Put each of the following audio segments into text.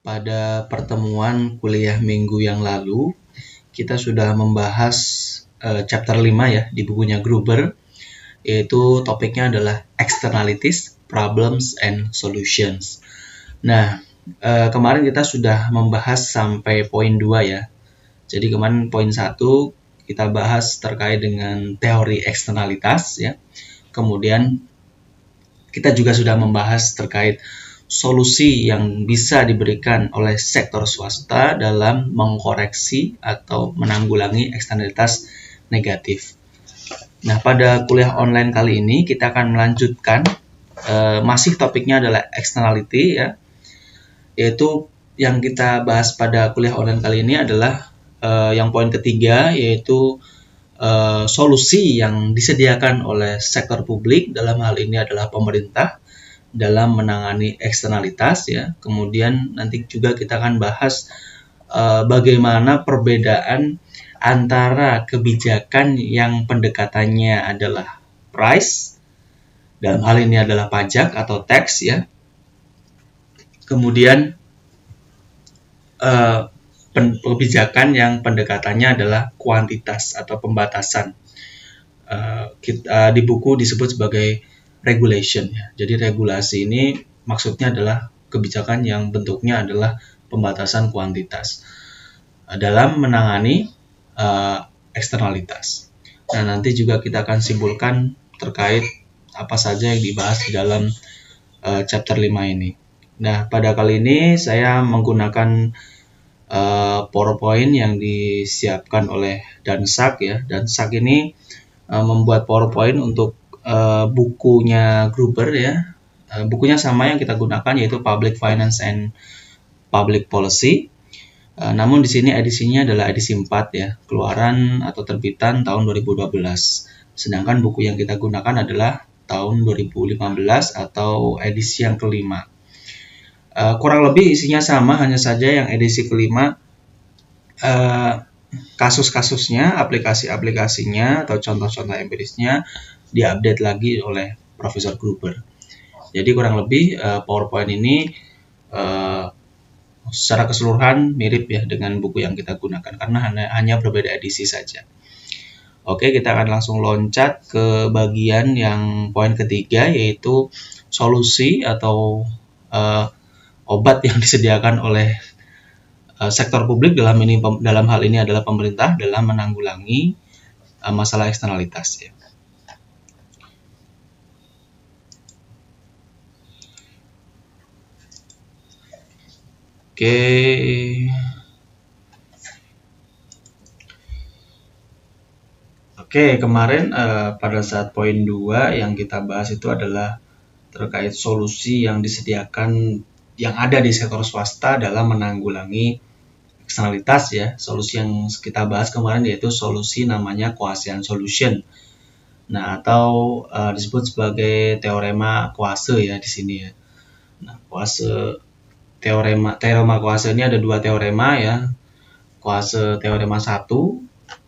Pada pertemuan kuliah minggu yang lalu, kita sudah membahas chapter 5 ya di bukunya Gruber, yaitu topiknya adalah externalities, problems, and solutions. Nah, kemarin kita sudah membahas sampai poin 2 ya. Jadi kemarin poin 1 kita bahas terkait dengan teori eksternalitas ya. Kemudian kita juga sudah membahas terkait solusi yang bisa diberikan oleh sektor swasta dalam mengkoreksi atau menanggulangi eksternalitas negatif. Nah, pada kuliah online kali ini kita akan melanjutkan, masih topiknya adalah externality ya, yaitu yang kita bahas pada kuliah online kali ini adalah yang poin ketiga, yaitu solusi yang disediakan oleh sektor publik, dalam hal ini adalah pemerintah, dalam menangani eksternalitas ya. Kemudian nanti juga kita akan bahas bagaimana perbedaan antara kebijakan yang pendekatannya adalah price, dalam hal ini adalah pajak atau tax ya. Kemudian kebijakan yang pendekatannya adalah kuantitas atau pembatasan. Di buku disebut sebagai regulation ya. Jadi regulasi ini maksudnya adalah kebijakan yang bentuknya adalah pembatasan kuantitas dalam menangani eksternalitas. Nah, nanti juga kita akan simpulkan terkait apa saja yang dibahas di dalam chapter 5 ini. Nah, pada kali ini saya menggunakan PowerPoint yang disiapkan oleh Dansak ya. Dansak ini membuat PowerPoint untuk bukunya Gruber ya. Bukunya sama yang kita gunakan, yaitu Public Finance and Public Policy. Namun di sini edisinya adalah edisi 4 ya, keluaran atau terbitan tahun 2012. Sedangkan buku yang kita gunakan adalah tahun 2015 atau edisi yang kelima. Kurang lebih isinya sama, hanya saja yang edisi kelima kasus-kasusnya, aplikasi-aplikasinya atau contoh-contoh empirisnya diupdate lagi oleh Profesor Gruber. Jadi kurang lebih PowerPoint ini secara keseluruhan mirip ya dengan buku yang kita gunakan, karena hanya berbeda edisi saja. Oke, kita akan langsung loncat ke bagian yang poin ketiga, yaitu solusi atau obat yang disediakan oleh sektor publik, dalam hal ini adalah pemerintah, dalam menanggulangi masalah eksternalitas ya. Oke, kemarin pada saat poin 2 yang kita bahas itu adalah terkait solusi yang disediakan yang ada di sektor swasta dalam menanggulangi eksternalitas ya. Solusi yang kita bahas kemarin yaitu solusi namanya Quasian solution. Nah, atau disebut sebagai teorema Quase ya di sini ya. Nah, teorema Quase ini ada dua teorema ya. Quase teorema 1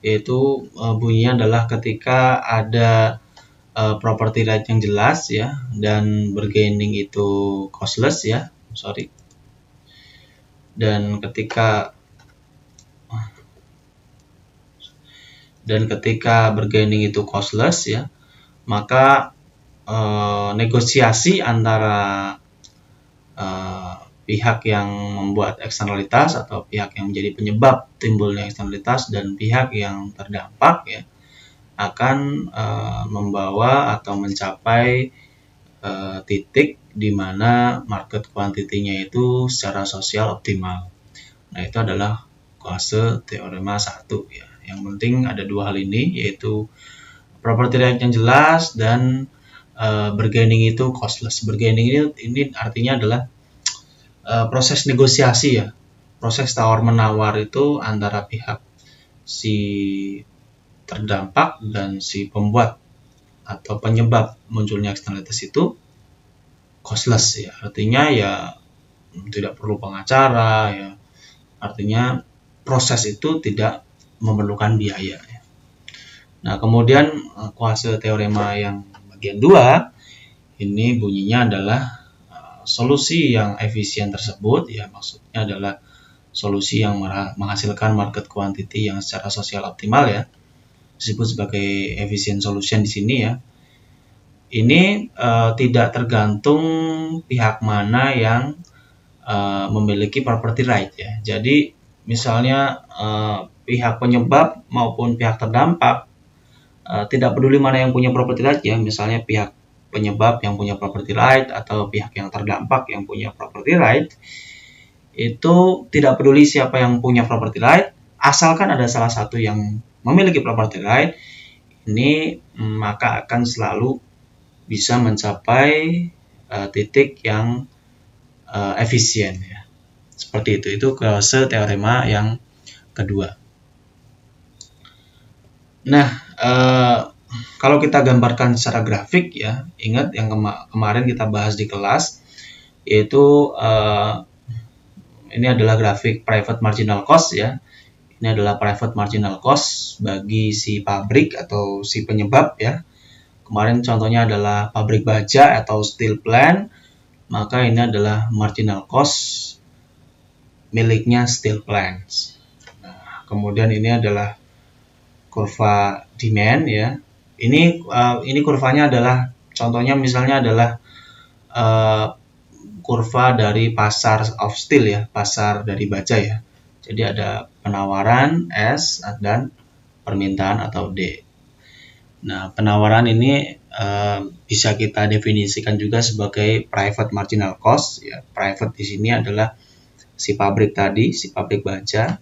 yaitu bunyinya adalah ketika ada property right yang jelas ya, dan bargaining itu costless ya, dan ketika bargaining itu costless ya, maka negosiasi antara pihak yang membuat eksternalitas atau pihak yang menjadi penyebab timbulnya eksternalitas dan pihak yang terdampak ya akan membawa atau mencapai titik di mana market quantity-nya itu secara sosial optimal. Nah, itu adalah Quase teorema 1 ya. Yang penting ada dua hal ini, yaitu property right yang jelas dan bargaining itu costless. Bargaining ini artinya adalah proses negosiasi ya, proses tawar-menawar itu antara pihak si terdampak dan si pembuat atau penyebab munculnya eksternalitas itu costless ya, artinya ya tidak perlu pengacara ya, artinya proses itu tidak memerlukan biaya ya. Nah, kemudian Quase teorema yang bagian 2 ini bunyinya adalah solusi yang efisien tersebut ya maksudnya adalah solusi yang menghasilkan market quantity yang secara sosial optimal ya, disebut sebagai efficient solution di sini ya. Ini tidak tergantung pihak mana yang memiliki property right ya. Jadi misalnya pihak penyebab maupun pihak terdampak tidak peduli mana yang punya property right ya, misalnya pihak penyebab yang punya property right atau pihak yang terdampak yang punya property right, itu tidak peduli siapa yang punya property right, asalkan ada salah satu yang memiliki property right, ini maka akan selalu bisa mencapai titik yang efisien ya. Seperti itu klase teorema yang kedua. Nah, kalau kita gambarkan secara grafik ya, ingat yang kemarin kita bahas di kelas, yaitu ini adalah grafik private marginal cost ya. Ini adalah private marginal cost bagi si pabrik atau si penyebab ya. Kemarin contohnya adalah pabrik baja atau steel plant, maka ini adalah marginal cost miliknya steel plants. Nah, kemudian ini adalah kurva demand ya. Ini kurvanya adalah contohnya misalnya adalah kurva dari pasar of steel ya, pasar dari baja ya. Jadi ada penawaran S dan permintaan atau D. Nah, penawaran ini bisa kita definisikan juga sebagai private marginal cost ya. Private di sini adalah si pabrik tadi, si pabrik baja.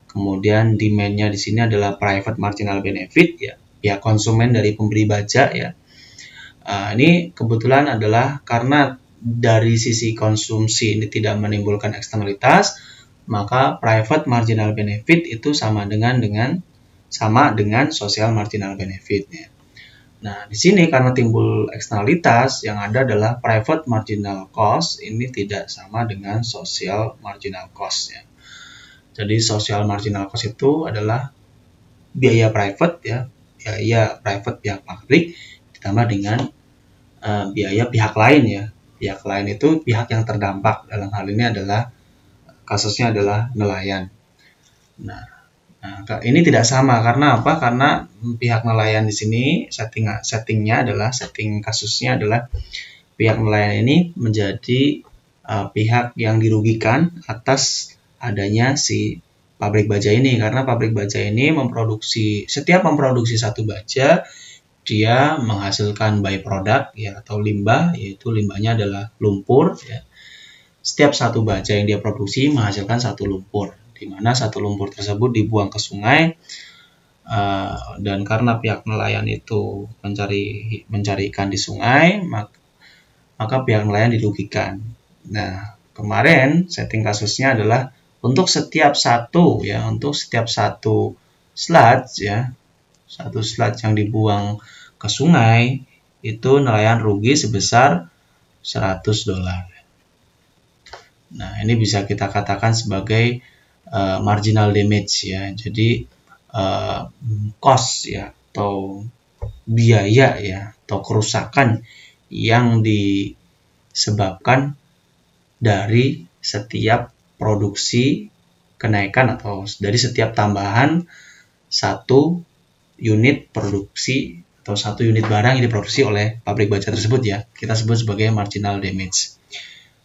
Kemudian demand-nya di sini adalah private marginal benefit ya, pihak konsumen dari pembeli baja ya. Ini kebetulan adalah karena dari sisi konsumsi ini tidak menimbulkan eksternalitas, maka private marginal benefit itu sama dengan social marginal benefit ya. Nah, di sini karena timbul eksternalitas, yang ada adalah private marginal cost ini tidak sama dengan social marginal cost ya. Jadi social marginal cost itu adalah biaya private ya, biaya private pihak pabrik ditambah dengan biaya pihak lain ya. Pihak lain itu pihak yang terdampak, dalam hal ini adalah kasusnya adalah nelayan. Nah, ini tidak sama karena apa? Karena pihak nelayan di sini setting kasusnya adalah pihak nelayan ini menjadi pihak yang dirugikan atas adanya si pabrik baja ini, karena pabrik baja ini setiap memproduksi satu baja dia menghasilkan byproduct ya atau limbah, yaitu limbahnya adalah lumpur ya. Setiap satu baja yang dia produksi menghasilkan satu lumpur, di mana satu lumpur tersebut dibuang ke sungai dan karena pihak nelayan itu mencari ikan di sungai, maka pihak nelayan dirugikan. Nah, kemarin setting kasusnya adalah untuk setiap satu sludge ya, satu sludge yang dibuang ke sungai itu nelayan rugi sebesar $100. Nah, ini bisa kita katakan sebagai marginal damage ya. Jadi cost ya atau biaya ya atau kerusakan yang disebabkan dari setiap produksi kenaikan atau dari setiap tambahan satu unit produksi atau satu unit barang yang diproduksi oleh pabrik baja tersebut ya, kita sebut sebagai marginal damage.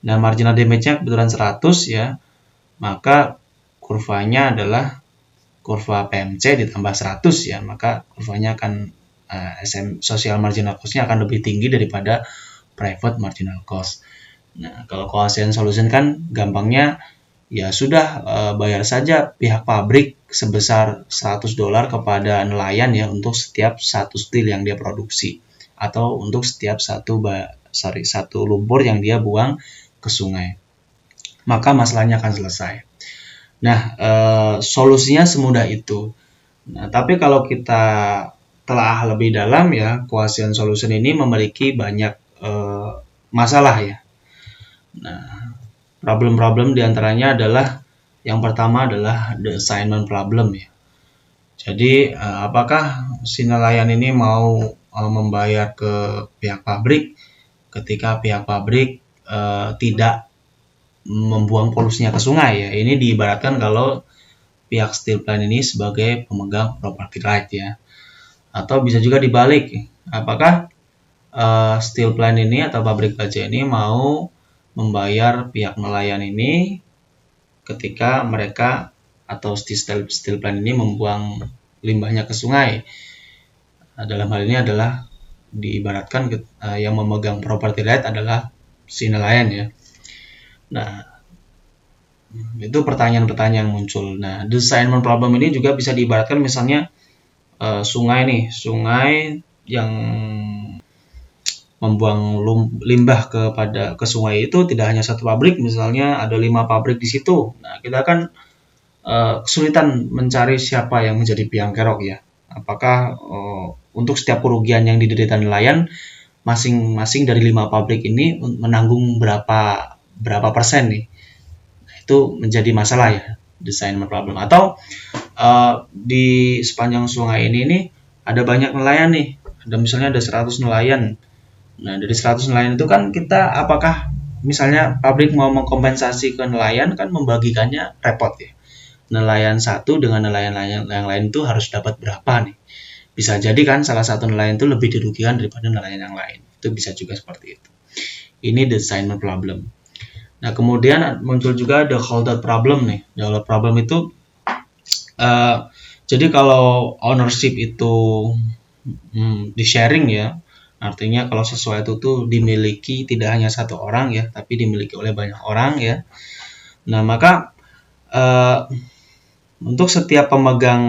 Nah, marginal damage-nya kebetulan 100 ya, maka kurvanya adalah kurva PMC ditambah 100 ya, maka kurvanya akan social marginal cost-nya akan lebih tinggi daripada private marginal cost. Nah, kalau Coefficient solution kan gampangnya ya sudah bayar saja pihak pabrik sebesar $100 kepada nelayan ya untuk setiap satu steel yang dia produksi atau untuk setiap satu lumpur yang dia buang ke sungai. Maka masalahnya akan selesai. Nah, solusinya semudah itu. Nah, tapi kalau kita telah lebih dalam ya, Coefficient solution ini memiliki banyak masalah ya. Nah, problem-problem diantaranya adalah yang pertama adalah the assignment problem ya. Jadi apakah si nelayan ini mau membayar ke pihak pabrik ketika pihak pabrik tidak membuang polusinya ke sungai ya. Ini diibaratkan kalau pihak steel plant ini sebagai pemegang property right ya. Atau bisa juga dibalik, apakah steel plant ini atau pabrik baja ini mau membayar pihak nelayan ini ketika mereka atau steel plant ini membuang limbahnya ke sungai. Dalam hal ini adalah diibaratkan yang memegang property right adalah si nelayan ya. Nah, itu pertanyaan-pertanyaan yang muncul. Nah, the assignment problem ini juga bisa diibaratkan misalnya sungai yang membuang limbah ke sungai itu tidak hanya satu pabrik, misalnya ada 5 pabrik di situ. Nah, kita akan kesulitan mencari siapa yang menjadi biang kerok ya. Apakah untuk setiap kerugian yang diderita nelayan masing-masing dari 5 pabrik ini menanggung berapa persen nih? Nah, itu menjadi masalah ya, assignment problem. Atau di sepanjang sungai ini ada banyak nelayan nih. Misalnya ada 100 nelayan. Nah, dari 100 nelayan itu kan kita apakah misalnya pabrik mau mengkompensasi ke nelayan kan membagikannya repot ya. Nelayan satu dengan nelayan yang lain itu harus dapat berapa nih. Bisa jadi kan salah satu nelayan itu lebih dirugikan daripada nelayan yang lain. Itu bisa juga seperti itu. Ini the assignment problem. Nah, kemudian muncul juga the holdout problem nih. The holdout problem itu jadi kalau ownership itu di sharing ya, artinya kalau sesuatu itu dimiliki tidak hanya satu orang ya, tapi dimiliki oleh banyak orang ya. Nah, maka untuk setiap pemegang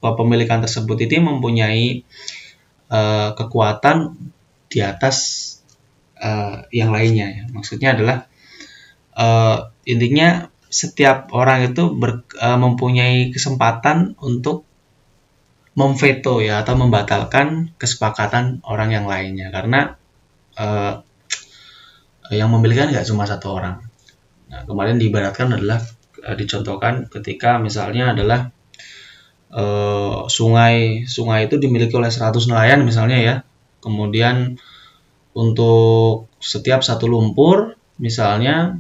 kepemilikan tersebut ini mempunyai kekuatan di atas yang lainnya ya. Maksudnya adalah intinya setiap orang itu mempunyai kesempatan untuk memveto ya atau membatalkan kesepakatan orang yang lainnya, karena yang memiliki nggak cuma satu orang. Nah, kemarin diibaratkan adalah dicontohkan ketika misalnya adalah sungai itu dimiliki oleh 100 nelayan misalnya ya. Kemudian untuk setiap satu lumpur misalnya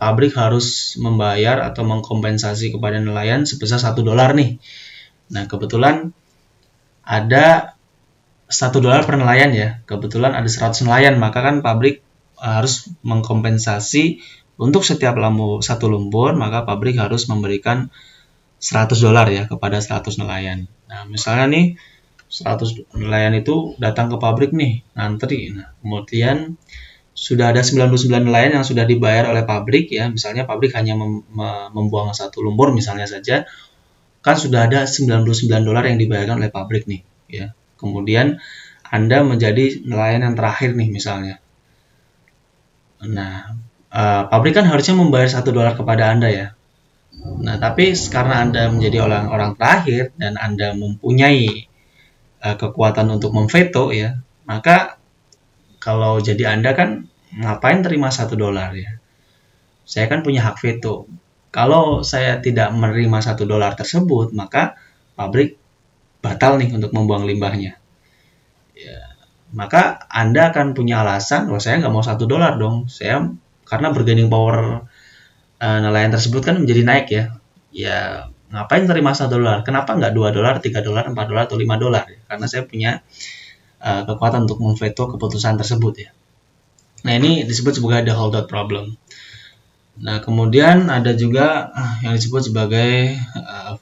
pabrik harus membayar atau mengkompensasi kepada nelayan sebesar $1 nih. Nah, kebetulan ada $1 per nelayan ya. Kebetulan ada 100 nelayan, maka kan pabrik harus mengkompensasi untuk setiap satu lumpur, maka pabrik harus memberikan $100 ya kepada 100 nelayan. Nah, misalnya nih 100 nelayan itu datang ke pabrik nih, ngantri. Nah, kemudian sudah ada 99 nelayan yang sudah dibayar oleh pabrik ya. Misalnya pabrik hanya membuang satu lumpur misalnya saja, kan sudah ada $99 yang dibayarkan oleh pabrik nih ya. Kemudian Anda menjadi nelayan yang terakhir nih misalnya. Nah, pabrik kan harusnya membayar $1 kepada Anda ya. Nah, tapi karena Anda menjadi orang terakhir dan Anda mempunyai kekuatan untuk memveto ya, maka kalau jadi Anda kan ngapain terima $1 ya? Saya kan punya hak veto. Kalau saya tidak menerima $1 tersebut, maka pabrik batal nih untuk membuang limbahnya. Ya, maka Anda akan punya alasan, saya nggak mau $1 dong. Saya karena bargaining power nelayan tersebut kan menjadi naik ya. Ya ngapain terima $1? Kenapa nggak $2, $3, $4 atau $5 ya? Karena saya punya kekuatan untuk memveto keputusan tersebut ya. Nah, ini disebut sebagai the holdout problem. Nah, kemudian ada juga yang disebut sebagai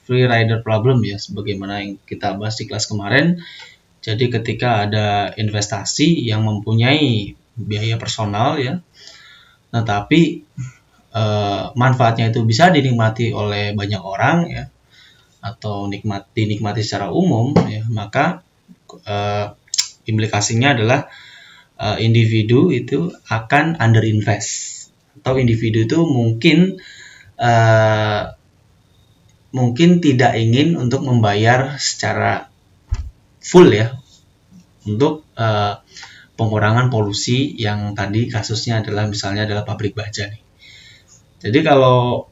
free rider problem ya, sebagaimana yang kita bahas di kelas kemarin. Jadi ketika ada investasi yang mempunyai biaya personal ya, nah tapi manfaatnya itu bisa dinikmati oleh banyak orang ya, atau dinikmati secara umum ya, maka implikasinya adalah individu itu akan underinvest, atau individu itu mungkin tidak ingin untuk membayar secara full ya untuk pengurangan polusi yang tadi kasusnya adalah misalnya adalah pabrik baja nih. Jadi kalau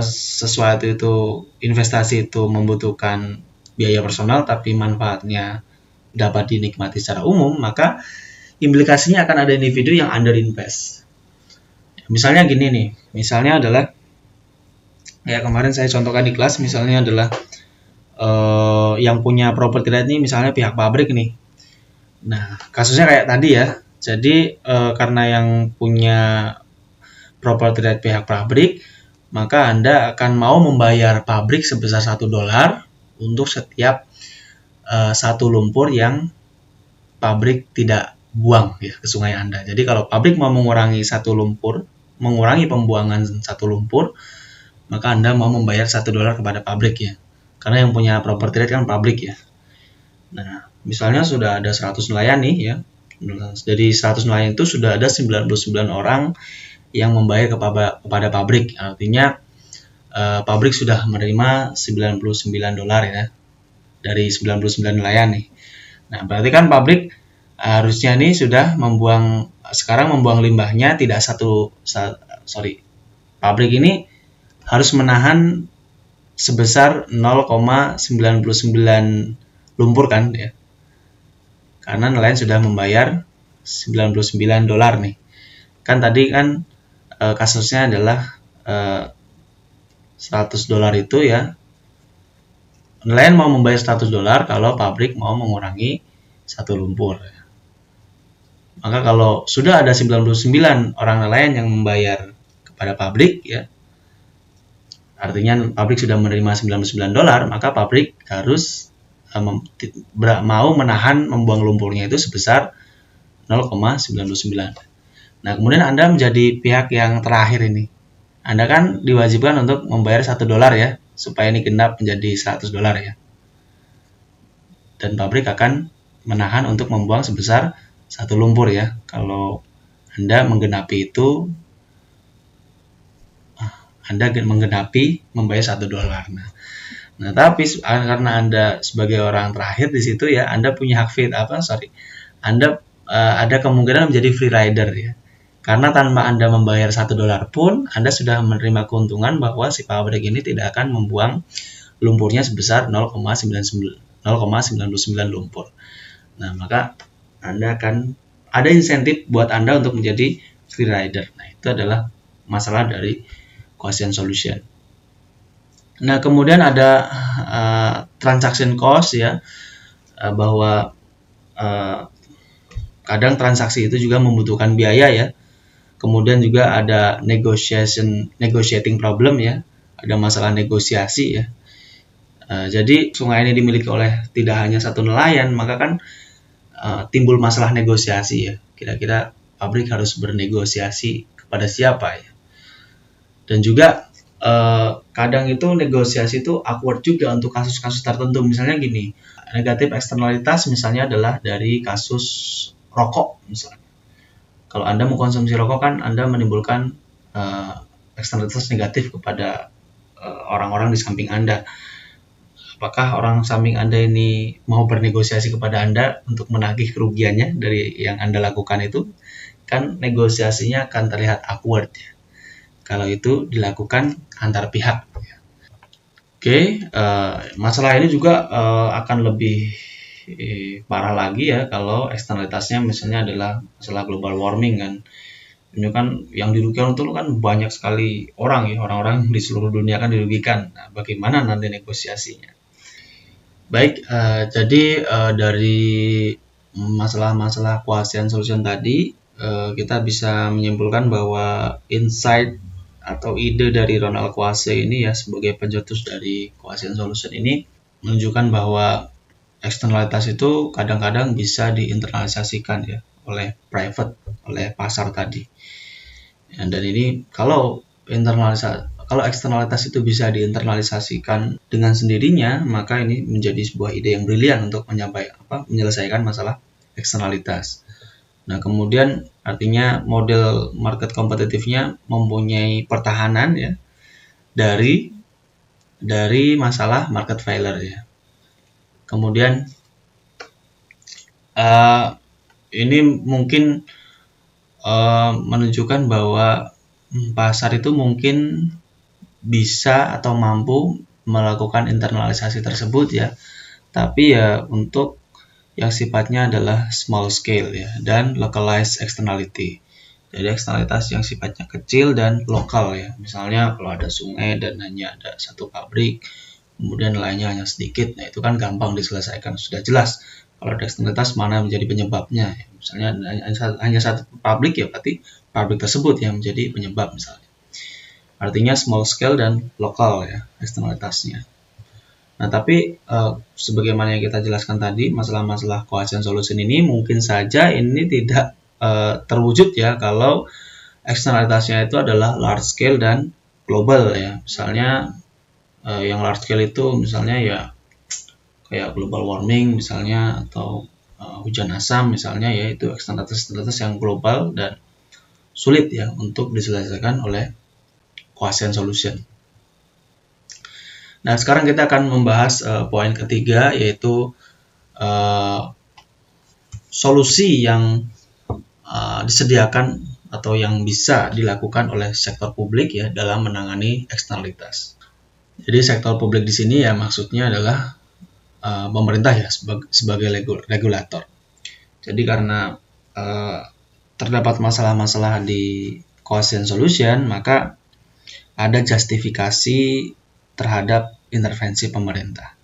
sesuatu itu investasi itu membutuhkan biaya personal tapi manfaatnya dapat dinikmati secara umum, maka implikasinya akan ada individu yang underinvest. Misalnya gini nih, misalnya adalah ya kemarin saya contohkan di kelas, misalnya adalah yang punya property right ini misalnya pihak pabrik nih. Nah, kasusnya kayak tadi ya. Jadi karena yang punya property right pihak pabrik, maka Anda akan mau membayar pabrik sebesar $1 untuk setiap satu lumpur yang pabrik tidak buang ya ke sungai Anda. Jadi kalau pabrik mau mengurangi mengurangi pembuangan satu lumpur, maka Anda mau membayar $1 kepada pabrik ya. Karena yang punya property right kan pabrik ya. Nah, misalnya sudah ada 100 nelayan nih ya. Dari 100 nelayan itu sudah ada 99 orang yang membayar kepada pabrik. Artinya pabrik sudah menerima $99 ya dari 99 nelayan nih. Nah, berarti kan pabrik harusnya nih sudah sekarang membuang limbahnya tidak pabrik ini harus menahan sebesar 0,99 lumpur kan ya. Karena nelayan sudah membayar $99 nih. Kan tadi kan kasusnya adalah $100 itu ya. Nelayan mau membayar $100 kalau pabrik mau mengurangi satu lumpur. Maka kalau sudah ada 99 orang nelayan yang membayar kepada pabrik ya, artinya pabrik sudah menerima $99, maka pabrik harus mau menahan membuang lumpurnya itu sebesar 0,99. Nah, kemudian Anda menjadi pihak yang terakhir ini. Anda kan diwajibkan untuk membayar $1 ya, supaya ini genap menjadi $100 ya. Dan pabrik akan menahan untuk membuang sebesar satu lumpur ya. Kalau Anda menggenapi itu, Anda menggenapi membayar $1. Nah, tapi karena Anda sebagai orang terakhir di situ ya, Anda punya hak Anda ada kemungkinan menjadi free rider ya. Karena tanpa Anda membayar $1 pun, Anda sudah menerima keuntungan bahwa si pabrik ini tidak akan membuang lumpurnya sebesar 0,99 lumpur. Nah, maka Anda akan ada insentif buat Anda untuk menjadi free rider. Nah, itu adalah masalah dari Gaussian solution. Nah, kemudian ada transaction cost ya, bahwa kadang transaksi itu juga membutuhkan biaya ya. Kemudian juga ada negotiating problem ya, ada masalah negosiasi ya. Jadi sungai ini dimiliki oleh tidak hanya satu nelayan, maka kan timbul masalah negosiasi ya. Kira-kira pabrik harus bernegosiasi kepada siapa ya. Dan juga kadang itu negosiasi itu awkward juga untuk kasus-kasus tertentu. Misalnya gini, negatif eksternalitas misalnya adalah dari kasus rokok misalnya. Kalau Anda mengkonsumsi rokok kan Anda menimbulkan eksternalitas negatif kepada orang-orang di samping Anda. Apakah orang samping Anda ini mau bernegosiasi kepada Anda untuk menagih kerugiannya dari yang Anda lakukan itu? Kan negosiasinya akan terlihat awkward ya, kalau itu dilakukan antar pihak. Oke, masalah ini juga akan lebih parah lagi ya kalau eksternalitasnya misalnya adalah masalah global warming kan. Ini kan yang dirugikan itu kan banyak sekali orang ya, orang-orang di seluruh dunia kan dirugikan. Nah, bagaimana nanti negosiasinya? Baik, jadi dari masalah-masalah Gaussian solution tadi kita bisa menyimpulkan bahwa insight atau ide dari Ronald Coase ini ya sebagai pencetus dari Gaussian solution ini menunjukkan bahwa eksternalitas itu kadang-kadang bisa diinternalisasikan ya oleh pasar tadi. Dan ini kalau eksternalitas itu bisa diinternalisasikan dengan sendirinya, maka ini menjadi sebuah ide yang brilian untuk menyelesaikan masalah eksternalitas. Nah, kemudian artinya model market kompetitifnya mempunyai pertahanan ya dari masalah market failure ya. Kemudian ini mungkin menunjukkan bahwa pasar itu mungkin bisa atau mampu melakukan internalisasi tersebut ya, tapi ya untuk yang sifatnya adalah small scale ya dan localized externality. Jadi eksternalitas yang sifatnya kecil dan lokal ya. Misalnya kalau ada sungai dan hanya ada satu pabrik, kemudian lainnya hanya sedikit, nah itu kan gampang diselesaikan, sudah jelas. Kalau ada eksternalitas mana menjadi penyebabnya, ya, misalnya hanya satu pabrik ya berarti pabrik tersebut yang menjadi penyebab misalnya. Artinya small scale dan lokal ya eksternalitasnya. Nah tapi sebagaimana yang kita jelaskan tadi, masalah-masalah cohesion solution ini mungkin saja ini tidak terwujud ya kalau eksternalitasnya itu adalah large scale dan global ya. Misalnya yang large scale itu misalnya ya kayak global warming misalnya, atau hujan asam misalnya, ya itu eksternalitas yang global dan sulit ya untuk diselesaikan oleh cohesion solution. Nah sekarang kita akan membahas poin ketiga, yaitu solusi yang disediakan atau yang bisa dilakukan oleh sektor publik ya dalam menangani eksternalitas. Jadi sektor publik di sini ya maksudnya adalah pemerintah ya sebagai regulator. Jadi karena terdapat masalah-masalah di cohesion solution, maka ada justifikasi terhadap intervensi pemerintah.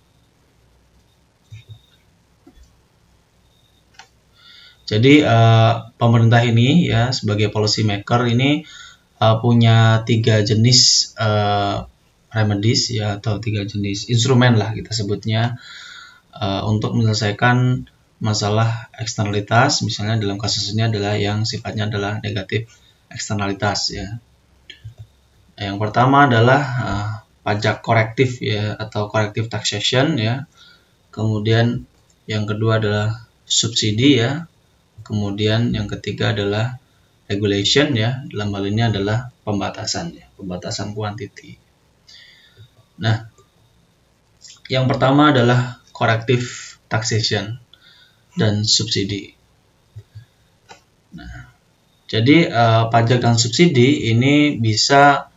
Jadi pemerintah ini ya sebagai policy maker ini punya 3 jenis remedies ya, atau 3 jenis instrumen lah kita sebutnya untuk menyelesaikan masalah eksternalitas. Misalnya dalam kasus ini adalah yang sifatnya adalah negatif eksternalitas ya. Yang pertama adalah pajak korektif ya, atau corrective taxation ya. Kemudian yang kedua adalah subsidi ya. Kemudian yang ketiga adalah regulation ya, dalam hal ini adalah pembatasan ya, pembatasan kuantiti. Nah, yang pertama adalah corrective taxation dan subsidi. Nah, jadi pajak dan subsidi ini bisa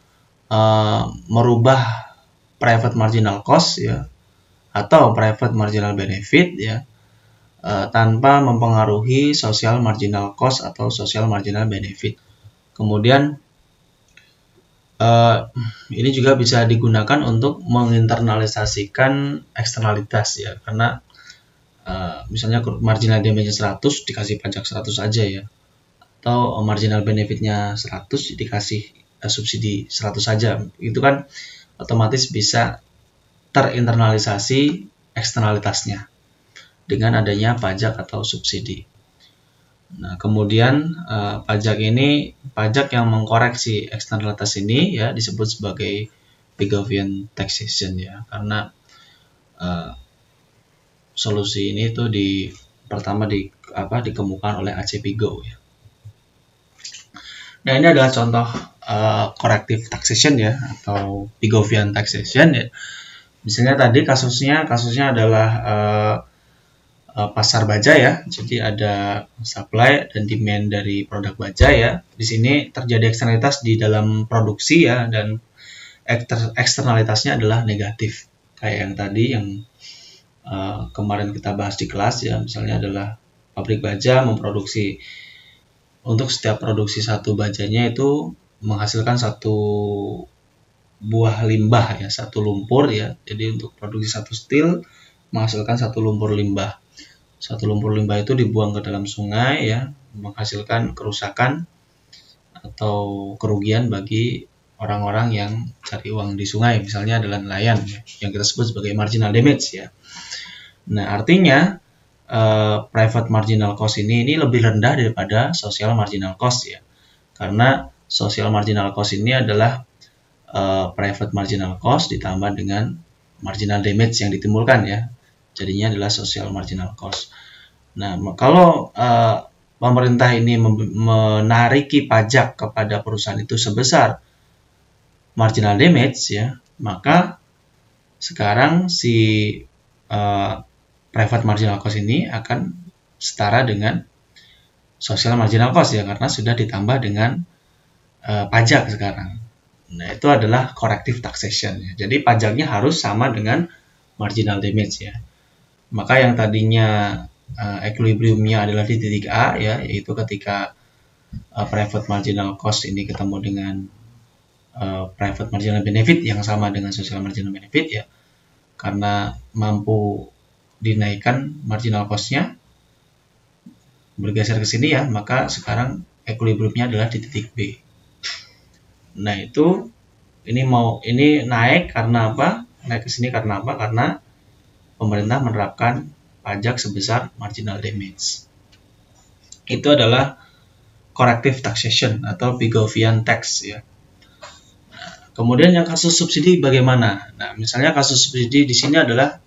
merubah private marginal cost ya, atau private marginal benefit ya, tanpa mempengaruhi social marginal cost atau social marginal benefit. Kemudian ini juga bisa digunakan untuk menginternalisasikan eksternalitas ya, karena misalnya marginal damage 100 dikasih pajak 100 aja ya, atau marginal benefitnya 100 dikasih subsidi 100 saja, itu kan otomatis bisa terinternalisasi eksternalitasnya dengan adanya pajak atau subsidi. Nah, kemudian pajak yang mengkoreksi eksternalitas ini ya disebut sebagai Pigovian taxation ya, karena solusi ini itu pertama dikemukakan oleh A.C. Pigot ya. Nah, ini adalah contoh corrective taxation ya, atau Pigovian taxation ya. Misalnya tadi kasusnya adalah pasar baja ya. Jadi ada supply dan demand dari produk baja ya. Di sini terjadi eksternalitas di dalam produksi ya, dan eksternalitasnya adalah negatif. Kayak yang tadi yang kemarin kita bahas di kelas ya, misalnya adalah pabrik baja memproduksi, untuk setiap produksi satu bajanya itu menghasilkan satu buah limbah ya, satu lumpur ya. Jadi untuk produksi satu steel menghasilkan satu lumpur limbah. Satu lumpur limbah itu dibuang ke dalam sungai ya, menghasilkan kerusakan atau kerugian bagi orang-orang yang cari uang di sungai, misalnya adalah nelayan ya, yang kita sebut sebagai marginal damage ya. Nah, artinya private marginal cost ini lebih rendah daripada social marginal cost ya, karena social marginal cost ini adalah private marginal cost ditambah dengan marginal damage yang ditimbulkan ya, jadinya adalah social marginal cost. Nah, kalau pemerintah ini menariki pajak kepada perusahaan itu sebesar marginal damage ya, maka sekarang si private marginal cost ini akan setara dengan social marginal cost ya, karena sudah ditambah dengan pajak sekarang. Nah, itu adalah corrective taxation ya. Jadi pajaknya harus sama dengan marginal damage ya. Maka yang tadinya equilibriumnya adalah di titik A ya, yaitu ketika private marginal cost ini ketemu dengan private marginal benefit yang sama dengan social marginal benefit ya, karena mampu dinaikkan marginal cost-nya bergeser ke sini ya, maka sekarang equilibrium-nya adalah di titik B. Nah, itu ini naik karena apa? Naik ke sini karena apa? Karena pemerintah menerapkan pajak sebesar marginal damage. Itu adalah corrective taxation atau Pigovian tax ya. Kemudian yang kasus subsidi bagaimana? Nah, misalnya kasus subsidi di sini adalah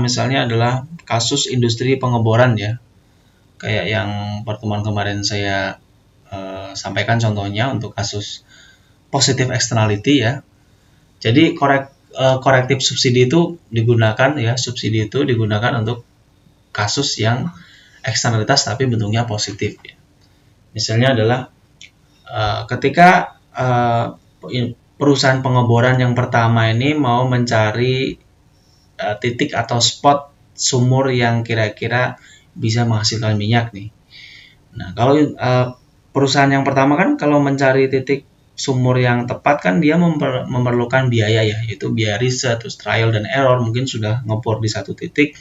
misalnya adalah kasus industri pengeboran ya. Kayak yang pertemuan kemarin saya sampaikan contohnya untuk kasus positive externality ya. Jadi corrective subsidi itu digunakan ya, subsidi itu digunakan untuk kasus yang eksternalitas tapi bentuknya positif ya. Misalnya adalah ketika perusahaan pengeboran yang pertama ini mau mencari titik atau spot sumur yang kira-kira bisa menghasilkan minyak nih. Nah, kalau perusahaan yang pertama kan kalau mencari titik sumur yang tepat kan dia memerlukan biaya ya, yaitu biaya riset, terus trial dan error, mungkin sudah ngebor di satu titik,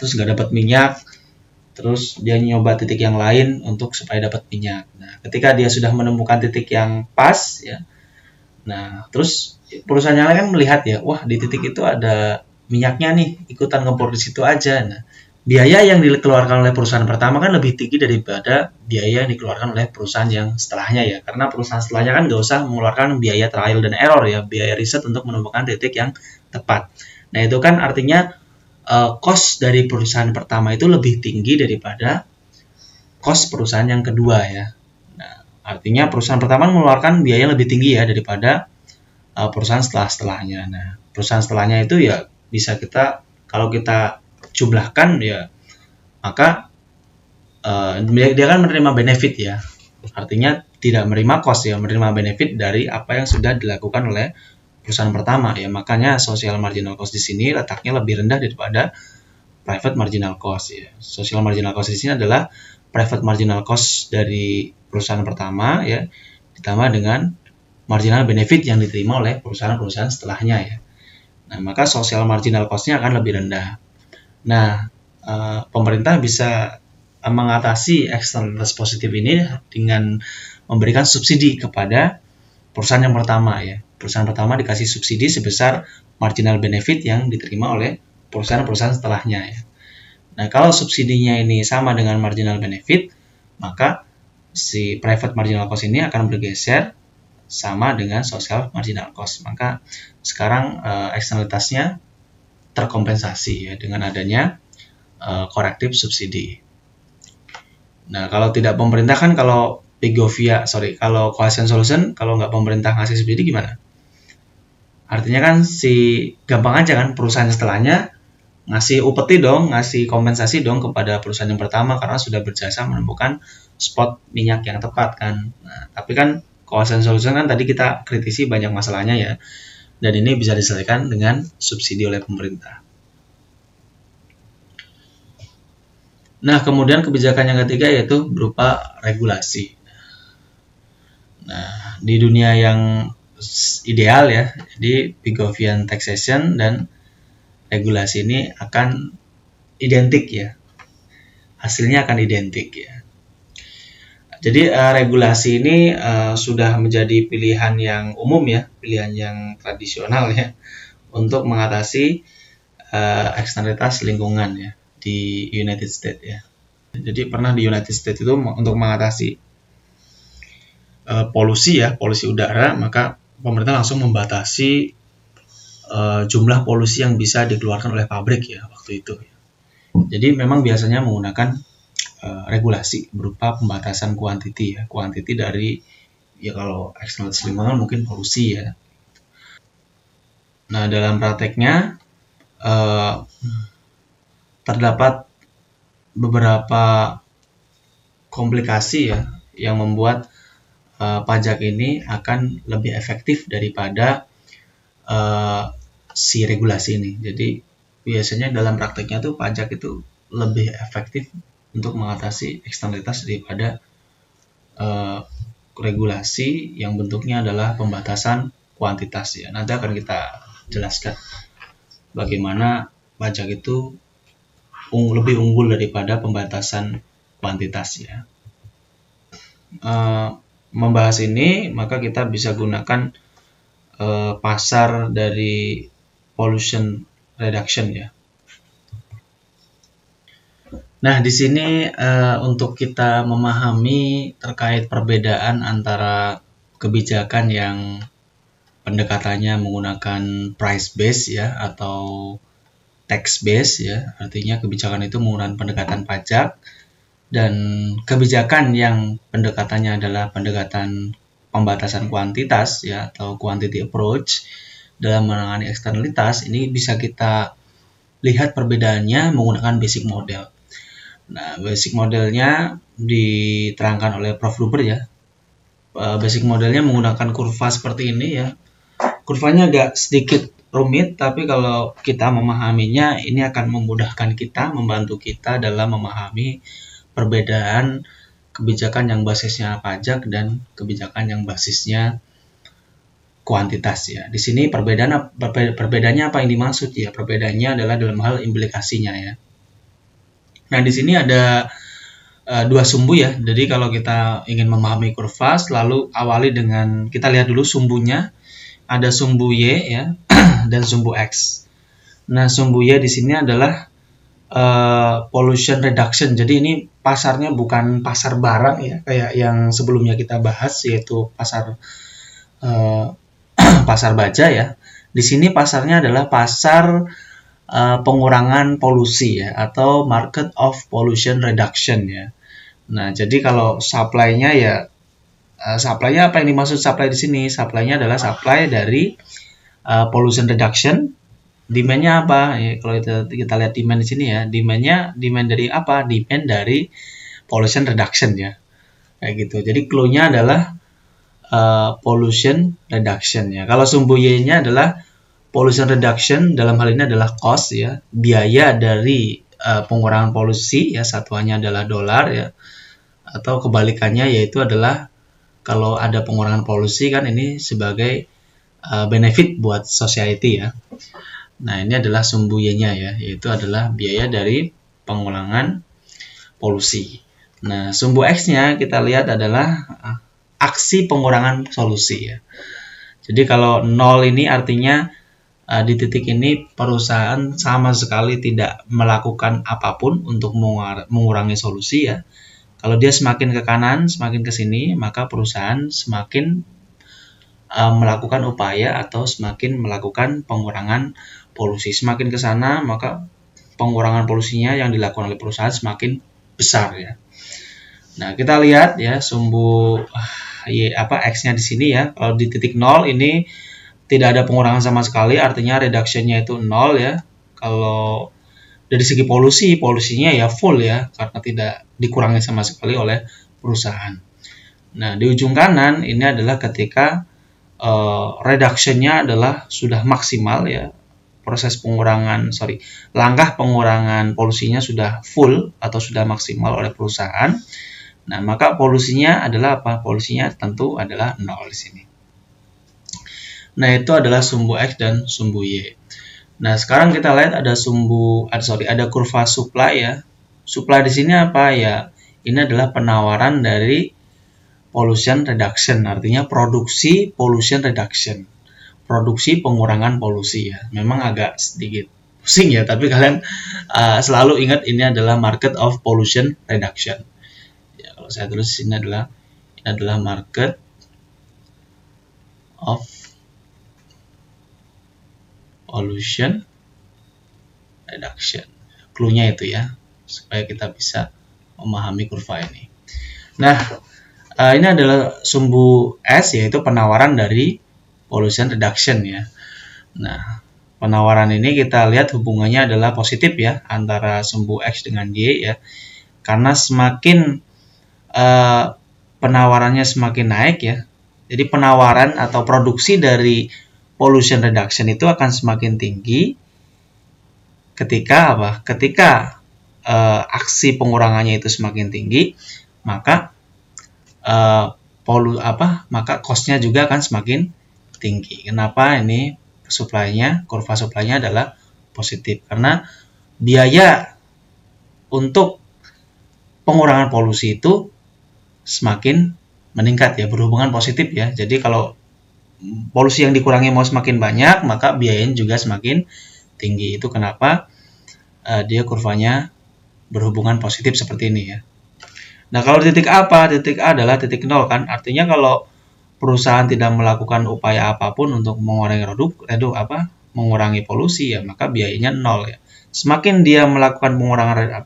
terus nggak dapat minyak, terus dia nyoba titik yang lain untuk supaya dapat minyak. Nah, ketika dia sudah menemukan titik yang pas ya, nah terus perusahaan yang lain kan melihat ya, wah di titik itu ada minyaknya nih, ikutan ngebor di situ aja. Nah, biaya yang dikeluarkan oleh perusahaan pertama kan lebih tinggi daripada biaya yang dikeluarkan oleh perusahaan yang setelahnya ya, karena perusahaan setelahnya kan nggak usah mengeluarkan biaya trial dan error ya, biaya riset untuk menemukan titik yang tepat. Nah, itu kan artinya cost dari perusahaan pertama itu lebih tinggi daripada cost perusahaan yang kedua ya. Nah, artinya perusahaan pertama mengeluarkan biaya lebih tinggi ya daripada perusahaan setelahnya. Nah, perusahaan setelahnya itu ya bisa kalau kita jumlahkan ya, maka dia kan menerima benefit ya, artinya tidak menerima cost ya, menerima benefit dari apa yang sudah dilakukan oleh perusahaan pertama ya, makanya social marginal cost di sini letaknya lebih rendah daripada private marginal cost ya. Social marginal cost di sini adalah private marginal cost dari perusahaan pertama ya, ditambah dengan marginal benefit yang diterima oleh perusahaan-perusahaan setelahnya ya. Nah, maka social marginal cost-nya akan lebih rendah. Nah, pemerintah bisa mengatasi externalitas positif ini dengan memberikan subsidi kepada perusahaan yang pertama ya. Perusahaan pertama dikasih subsidi sebesar marginal benefit yang diterima oleh perusahaan-perusahaan setelahnya ya. Nah, kalau subsidinya ini sama dengan marginal benefit, maka si private marginal cost ini akan bergeser sama dengan social marginal cost. Maka sekarang eksternalitasnya terkompensasi ya dengan adanya corrective subsidi. Nah, kalau tidak pemerintah kan, kalau kalau cohesion solution, kalau nggak pemerintah ngasih subsidi gimana? Artinya kan gampang aja kan, perusahaan setelahnya ngasih upeti dong, ngasih kompensasi dong kepada perusahaan yang pertama karena sudah berjasa menemukan spot minyak yang tepat kan. Nah, tapi kan cohesion solution kan tadi kita kritisi banyak masalahnya ya, dan ini bisa diselesaikan dengan subsidi oleh pemerintah. Nah, kemudian kebijakan yang ketiga yaitu berupa regulasi. Nah, di dunia yang ideal ya, jadi Pigovian taxation dan regulasi ini akan identik ya. Hasilnya akan identik ya. Jadi regulasi ini sudah menjadi pilihan yang umum ya, pilihan yang tradisional ya, untuk mengatasi eksternalitas lingkungan ya di United States ya. Jadi pernah di United States itu untuk mengatasi polusi udara, maka pemerintah langsung membatasi jumlah polusi yang bisa dikeluarkan oleh pabrik ya waktu itu. Jadi memang biasanya menggunakan regulasi berupa pembatasan kuantiti dari ya, kalau eksternalitas lingkungan mungkin polusi ya. Nah, dalam prakteknya terdapat beberapa komplikasi ya yang membuat pajak ini akan lebih efektif daripada si regulasi ini. Jadi biasanya dalam prakteknya tuh pajak itu lebih efektif untuk mengatasi eksternalitas daripada regulasi yang bentuknya adalah pembatasan kuantitas ya. Nanti akan kita jelaskan bagaimana pajak itu lebih unggul daripada pembatasan kuantitas ya. Membahas ini maka kita bisa gunakan pasar dari pollution reduction ya. Nah, di sini untuk kita memahami terkait perbedaan antara kebijakan yang pendekatannya menggunakan price base ya atau tax base ya, artinya kebijakan itu menggunakan pendekatan pajak, dan kebijakan yang pendekatannya adalah pendekatan pembatasan kuantitas ya atau quantity approach dalam menangani eksternalitas. Ini bisa kita lihat perbedaannya menggunakan basic model. Nah, basic modelnya diterangkan oleh Prof. Gruber ya. Basic modelnya menggunakan kurva seperti ini ya. Kurvanya agak sedikit rumit, tapi kalau kita memahaminya, ini akan memudahkan kita, membantu kita dalam memahami perbedaan kebijakan yang basisnya pajak dan kebijakan yang basisnya kuantitas ya. Di sini perbedaannya apa yang dimaksud ya? Perbedaannya adalah dalam hal implikasinya ya. Nah, di sini ada dua sumbu ya. Jadi kalau kita ingin memahami kurva, selalu awali dengan kita lihat dulu sumbunya. Ada sumbu Y ya dan sumbu X. Nah, sumbu Y di sini adalah pollution reduction. Jadi ini pasarnya bukan pasar barang ya, kayak yang sebelumnya kita bahas yaitu pasar pasar baja ya. Di sini pasarnya adalah pasar pengurangan polusi ya atau market of pollution reduction ya. Nah, jadi kalau supply-nya ya supply-nya apa yang dimaksud supply di sini? Supply-nya adalah supply dari pollution reduction. Demand-nya apa? Ya, kalau kita lihat demand di sini ya, demand dari apa? Demand dari pollution reduction ya. Kayak gitu. Jadi clue-nya adalah pollution reduction ya. Kalau sumbu Y-nya adalah pollution reduction, dalam hal ini adalah cost ya, biaya dari pengurangan polusi ya, satuannya adalah dolar ya, atau kebalikannya yaitu adalah kalau ada pengurangan polusi kan ini sebagai benefit buat society ya. Nah, ini adalah sumbu Y-nya ya, yaitu adalah biaya dari pengurangan polusi. Nah, sumbu X-nya kita lihat adalah aksi pengurangan solusi ya. Jadi kalau 0 ini artinya di titik ini perusahaan sama sekali tidak melakukan apapun untuk mengurangi solusi ya. Kalau dia semakin ke kanan, semakin ke sini, maka perusahaan semakin melakukan upaya atau semakin melakukan pengurangan polusi. Semakin ke sana, maka pengurangan polusinya yang dilakukan oleh perusahaan semakin besar ya. Nah, kita lihat ya sumbu X-nya di sini ya. Kalau di titik 0 ini tidak ada pengurangan sama sekali, artinya reduction-nya itu 0 ya. Kalau dari segi polusinya ya full ya, karena tidak dikurangi sama sekali oleh perusahaan. Nah, di ujung kanan ini adalah ketika reduction-nya adalah sudah maksimal ya. Langkah pengurangan polusinya sudah full atau sudah maksimal oleh perusahaan. Nah, maka polusinya adalah apa? Polusinya tentu adalah 0 di sini. Nah, itu adalah sumbu X dan sumbu Y. Nah, sekarang kita lihat ada ada kurva supply ya. Supply di sini apa ya? Ini adalah penawaran dari pollution reduction, artinya produksi pollution reduction. Produksi pengurangan polusi ya. Memang agak sedikit pusing ya, tapi kalian selalu ingat ini adalah market of pollution reduction. Ya, kalau saya tulis ini adalah market of pollution reduction. Clue-nya itu ya, supaya kita bisa memahami kurva ini. Nah, ini adalah sumbu S, yaitu penawaran dari pollution reduction ya. Nah, penawaran ini kita lihat hubungannya adalah positif ya, antara sumbu X dengan Y ya. Karena semakin penawarannya semakin naik ya, jadi penawaran atau produksi dari pollution reduction itu akan semakin tinggi ketika apa? Ketika aksi pengurangannya itu semakin tinggi, maka maka cost-nya juga akan semakin tinggi. Kenapa ini kurva supply-nya adalah positif? Karena biaya untuk pengurangan polusi itu semakin meningkat ya, berhubungan positif ya. Jadi kalau polusi yang dikurangi mau semakin banyak, maka biayanya juga semakin tinggi. Itu kenapa dia kurvanya berhubungan positif seperti ini ya. Nah, kalau titik apa? Titik A adalah titik nol kan. Artinya kalau perusahaan tidak melakukan upaya apapun untuk mengurangi polusi ya, maka biayanya nol ya. Semakin dia melakukan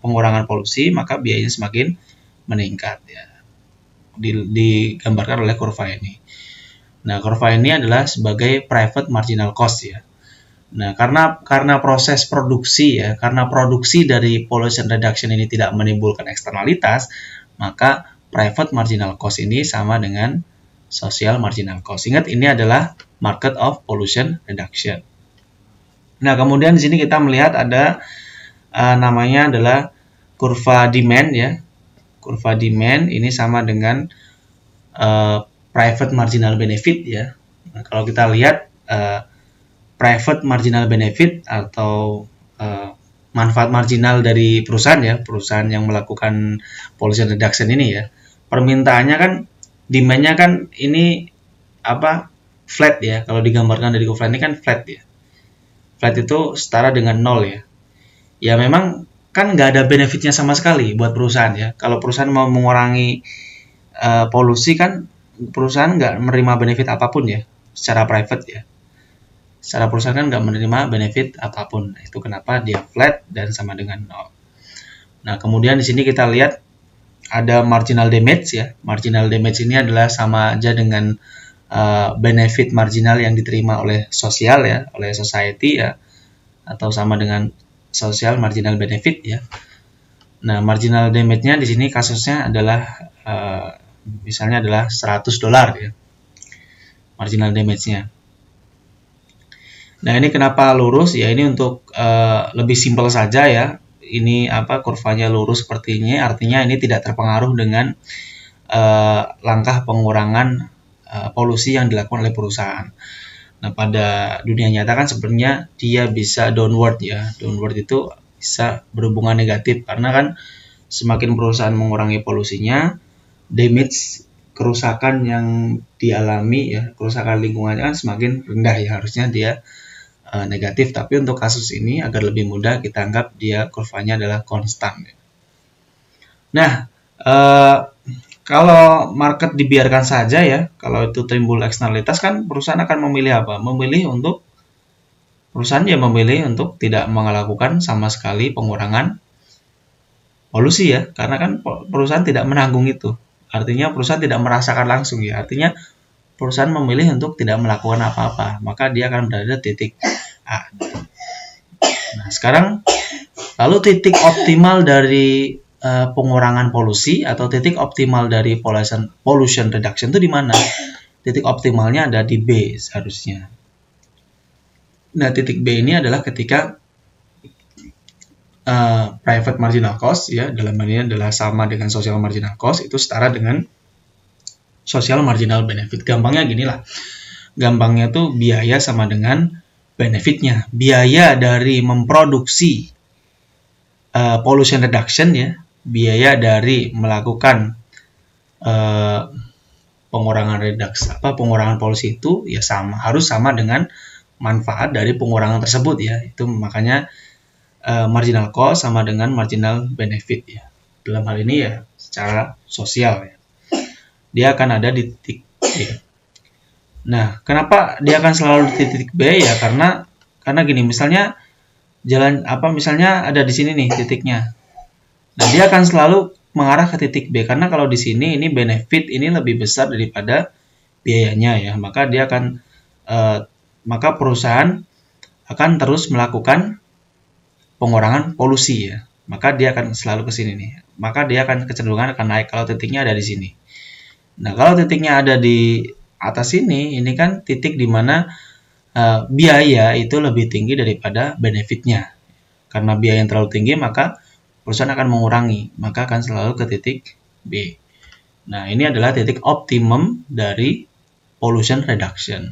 pengurangan polusi, maka biayanya semakin meningkat ya. Digambarkan oleh kurva ini. Nah, kurva ini adalah sebagai private marginal cost ya. Nah, karena proses produksi ya, karena produksi dari pollution reduction ini tidak menimbulkan eksternalitas, maka private marginal cost ini sama dengan social marginal cost. Ingat, ini adalah market of pollution reduction. Nah, kemudian di sini kita melihat ada namanya adalah kurva demand ya. Kurva demand ini sama dengan private marginal benefit ya. Nah, kalau kita lihat private marginal benefit atau manfaat marginal dari perusahaan ya, perusahaan yang melakukan pollution reduction ini ya, permintaannya kan, demand-nya kan ini flat ya. Kalau digambarkan dari kurva ini kan flat ya. Flat itu setara dengan nol ya. Ya memang kan nggak ada benefitnya sama sekali buat perusahaan ya. Kalau perusahaan mau mengurangi polusi kan, perusahaan nggak menerima benefit apapun ya secara private ya. Secara perusahaan kan nggak menerima benefit apapun. Itu kenapa dia flat dan sama dengan nol. Nah, kemudian di sini kita lihat ada marginal damage ya. Marginal damage ini adalah sama aja dengan benefit marginal yang diterima oleh sosial ya, oleh society ya, atau sama dengan social marginal benefit ya. Nah, marginal damage-nya di sini kasusnya adalah misalnya adalah $100 ya. Marginal damage-nya. Nah, ini kenapa lurus? Ya, ini untuk lebih simpel saja ya. Ini kurvanya lurus seperti ini, artinya ini tidak terpengaruh dengan langkah pengurangan polusi yang dilakukan oleh perusahaan. Nah, pada dunia nyata kan sebenarnya dia bisa downward ya. Downward itu bisa berhubungan negatif karena kan semakin perusahaan mengurangi polusinya, damage kerusakan yang dialami ya, kerusakan lingkungannya kan semakin rendah ya, harusnya dia negatif. Tapi untuk kasus ini agar lebih mudah kita anggap dia kurvanya adalah konstan. Nah, kalau market dibiarkan saja ya, kalau itu timbul eksternalitas kan perusahaan akan memilih apa? Perusahaan memilih untuk tidak melakukan sama sekali pengurangan polusi ya, karena kan perusahaan tidak menanggung itu. Artinya perusahaan tidak merasakan langsung ya. Artinya perusahaan memilih untuk tidak melakukan apa-apa, maka dia akan berada di titik A. Nah, sekarang lalu titik optimal dari pengurangan polusi atau titik optimal dari pollution reduction itu di mana? Titik optimalnya ada di B seharusnya. Nah, titik B ini adalah ketika private marginal cost ya, dalam hal ini adalah sama dengan social marginal cost, itu setara dengan social marginal benefit. Gampangnya gini lah. Gampangnya tuh biaya sama dengan benefitnya. Biaya dari memproduksi pollution reduction ya, biaya dari melakukan pengurangan polusi itu ya harus sama dengan manfaat dari pengurangan tersebut ya. Itu makanya marginal cost sama dengan marginal benefit ya. Dalam hal ini ya secara sosial ya. Dia akan ada di titik B. Nah, kenapa dia akan selalu di titik B ya? Karena gini, misalnya misalnya ada di sini nih titiknya. Nah, dia akan selalu mengarah ke titik B karena kalau di sini ini benefit ini lebih besar daripada biayanya ya. Maka dia akan maka perusahaan akan terus melakukan pengurangan polusi ya. Maka dia akan selalu ke sini nih. Maka dia akan kecenderungan akan naik kalau titiknya ada di sini. Nah, kalau titiknya ada di atas ini kan titik di mana biaya itu lebih tinggi daripada benefitnya. Karena biaya yang terlalu tinggi, maka perusahaan akan mengurangi, maka akan selalu ke titik B. Nah, ini adalah titik optimum dari pollution reduction.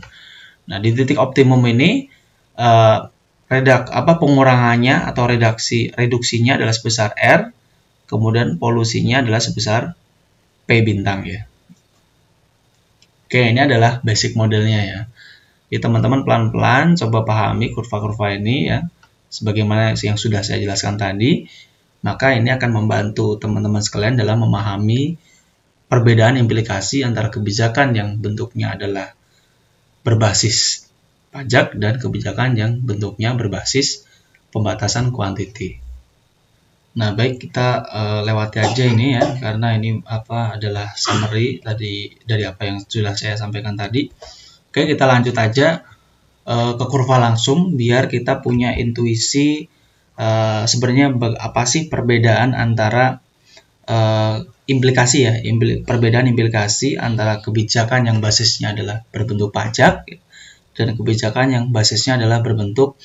Nah, di titik optimum ini pengurangannya atau reduksinya adalah sebesar R, kemudian polusinya adalah sebesar P bintang ya. Oke, ini adalah basic modelnya ya. Jadi teman-teman pelan-pelan coba pahami kurva-kurva ini ya, sebagaimana yang sudah saya jelaskan tadi, maka ini akan membantu teman-teman sekalian dalam memahami perbedaan implikasi antara kebijakan yang bentuknya adalah berbasis pajak dan kebijakan yang bentuknya berbasis pembatasan kuantiti. Nah, baik, kita lewati aja ini ya, karena ini adalah summary dari apa yang sudah saya sampaikan tadi. Oke, kita lanjut aja ke kurva langsung biar kita punya intuisi sebenarnya apa sih perbedaan antara implikasi ya, perbedaan implikasi antara kebijakan yang basisnya adalah berbentuk pajak dan kebijakan yang basisnya adalah berbentuk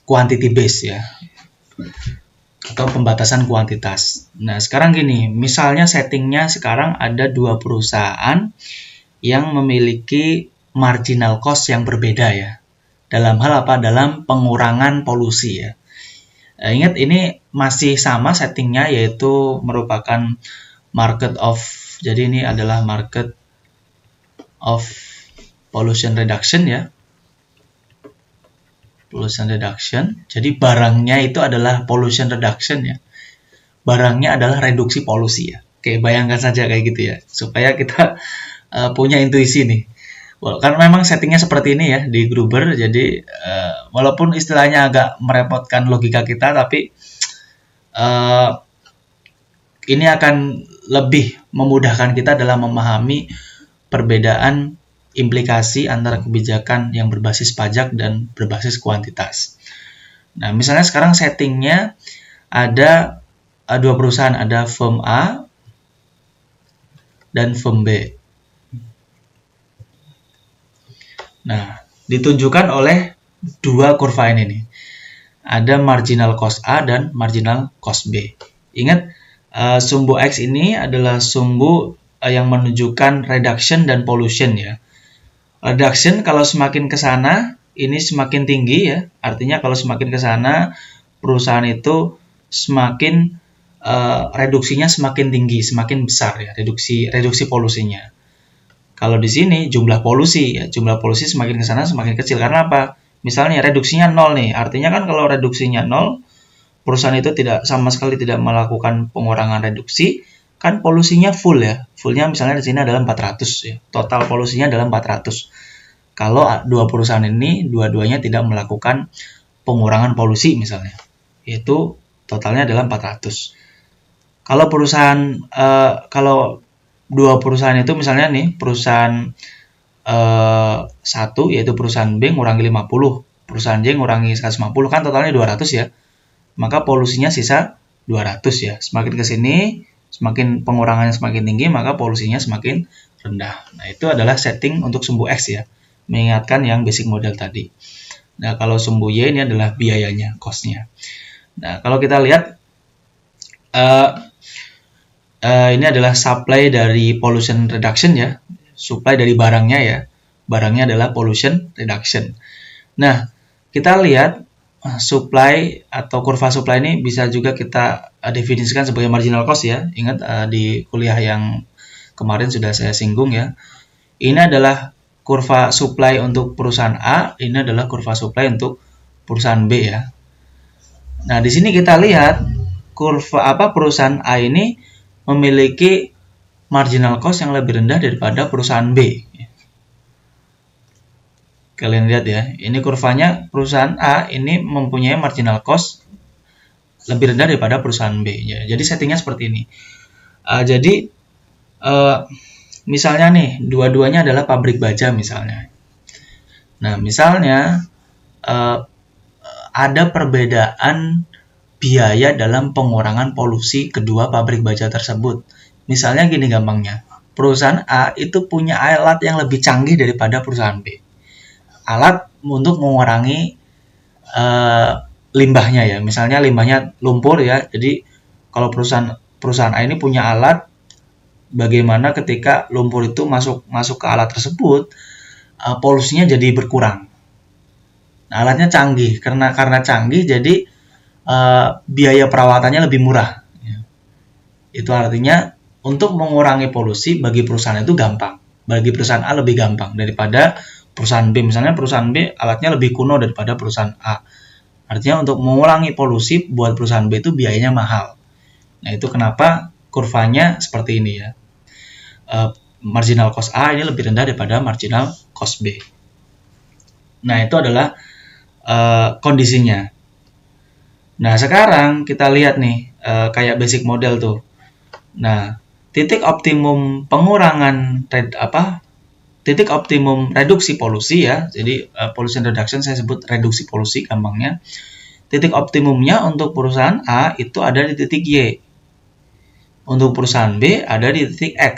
quantity base ya, atau pembatasan kuantitas. Nah, sekarang gini, misalnya settingnya sekarang ada dua perusahaan yang memiliki marginal cost yang berbeda ya. Dalam hal apa? Dalam pengurangan polusi ya. Ingat ini masih sama settingnya, yaitu merupakan market of, jadi ini adalah market of pollution reduction ya. Pollution reduction. Jadi barangnya itu adalah pollution reduction ya. Barangnya adalah reduksi polusi ya. Oke, bayangkan saja kayak gitu ya. Supaya kita punya intuisi nih. Karena memang settingnya seperti ini ya di Gruber. Jadi walaupun istilahnya agak merepotkan logika kita, tapi ini akan lebih memudahkan kita dalam memahami perbedaan implikasi antara kebijakan yang berbasis pajak dan berbasis kuantitas. Nah, misalnya sekarang settingnya ada dua perusahaan, ada firm A dan firm B. Nah, ditunjukkan oleh dua kurva ini nih. Ada marginal cost A dan marginal cost B. Ingat, sumbu X ini adalah sumbu yang menunjukkan reduction dan pollution ya. Reduction kalau semakin ke sana, ini semakin tinggi ya. Artinya kalau semakin ke sana, perusahaan itu semakin reduksinya semakin tinggi, semakin besar ya, reduksi polusinya. Kalau di sini jumlah polusi semakin ke sana semakin kecil. Karena apa? Misalnya reduksinya 0 nih. Artinya kan kalau reduksinya 0, perusahaan itu sama sekali tidak melakukan pengurangan reduksi, kan polusinya full ya. Fullnya misalnya di sini adalah 400 ya. Total polusinya adalah 400. Kalau dua perusahaan ini dua-duanya tidak melakukan pengurangan polusi misalnya, yaitu totalnya adalah 400. Kalau dua perusahaan itu misalnya nih, perusahaan satu yaitu perusahaan B ngurangi 50, perusahaan J ngurangi 150, kan totalnya 200 ya. Maka polusinya sisa 200 ya. Semakin ke sini, semakin pengurangannya semakin tinggi, maka polusinya semakin rendah. Nah, itu adalah setting untuk sumbu X ya. Mengingatkan yang basic model tadi. Nah, kalau sumbu Y ini adalah biayanya, cost-nya. Nah, kalau kita lihat ini adalah supply dari pollution reduction ya. Supply dari barangnya ya. Barangnya adalah pollution reduction. Nah, kita lihat supply atau kurva supply ini bisa juga kita definisikan sebagai marginal cost ya. Ingat di kuliah yang kemarin sudah saya singgung ya. Ini adalah kurva supply untuk perusahaan A, ini adalah kurva supply untuk perusahaan B ya. Nah, di sini kita lihat perusahaan A ini memiliki marginal cost yang lebih rendah daripada perusahaan B. Kalian lihat ya, ini kurvanya perusahaan A ini mempunyai marginal cost lebih rendah daripada perusahaan B. Ya, jadi settingnya seperti ini. Misalnya nih, dua-duanya adalah pabrik baja misalnya. Nah, misalnya ada perbedaan biaya dalam pengurangan polusi kedua pabrik baja tersebut. Misalnya gini gampangnya, perusahaan A itu punya alat yang lebih canggih daripada perusahaan B. Alat untuk mengurangi limbahnya ya. Misalnya limbahnya lumpur ya. Jadi kalau perusahaan perusahaan A ini punya alat bagaimana ketika lumpur itu masuk ke alat tersebut, polusinya jadi berkurang. Nah, alatnya canggih, karena canggih jadi biaya perawatannya lebih murah. Itu artinya untuk mengurangi polusi bagi perusahaan itu gampang. Bagi perusahaan A lebih gampang daripada perusahaan B. Misalnya perusahaan B alatnya lebih kuno daripada perusahaan A. Artinya untuk mengurangi polusi buat perusahaan B itu biayanya mahal. Nah, itu kenapa kurvanya seperti ini ya. Marginal cost A ini lebih rendah daripada marginal cost B. Nah, itu adalah kondisinya. Nah, sekarang kita lihat nih kayak basic model tuh. Nah, titik optimum pengurangan titik optimum reduksi polusi ya. Jadi pollution reduction saya sebut reduksi polusi gampangnya. Titik optimumnya untuk perusahaan A itu ada di titik Y. Untuk perusahaan B ada di titik X.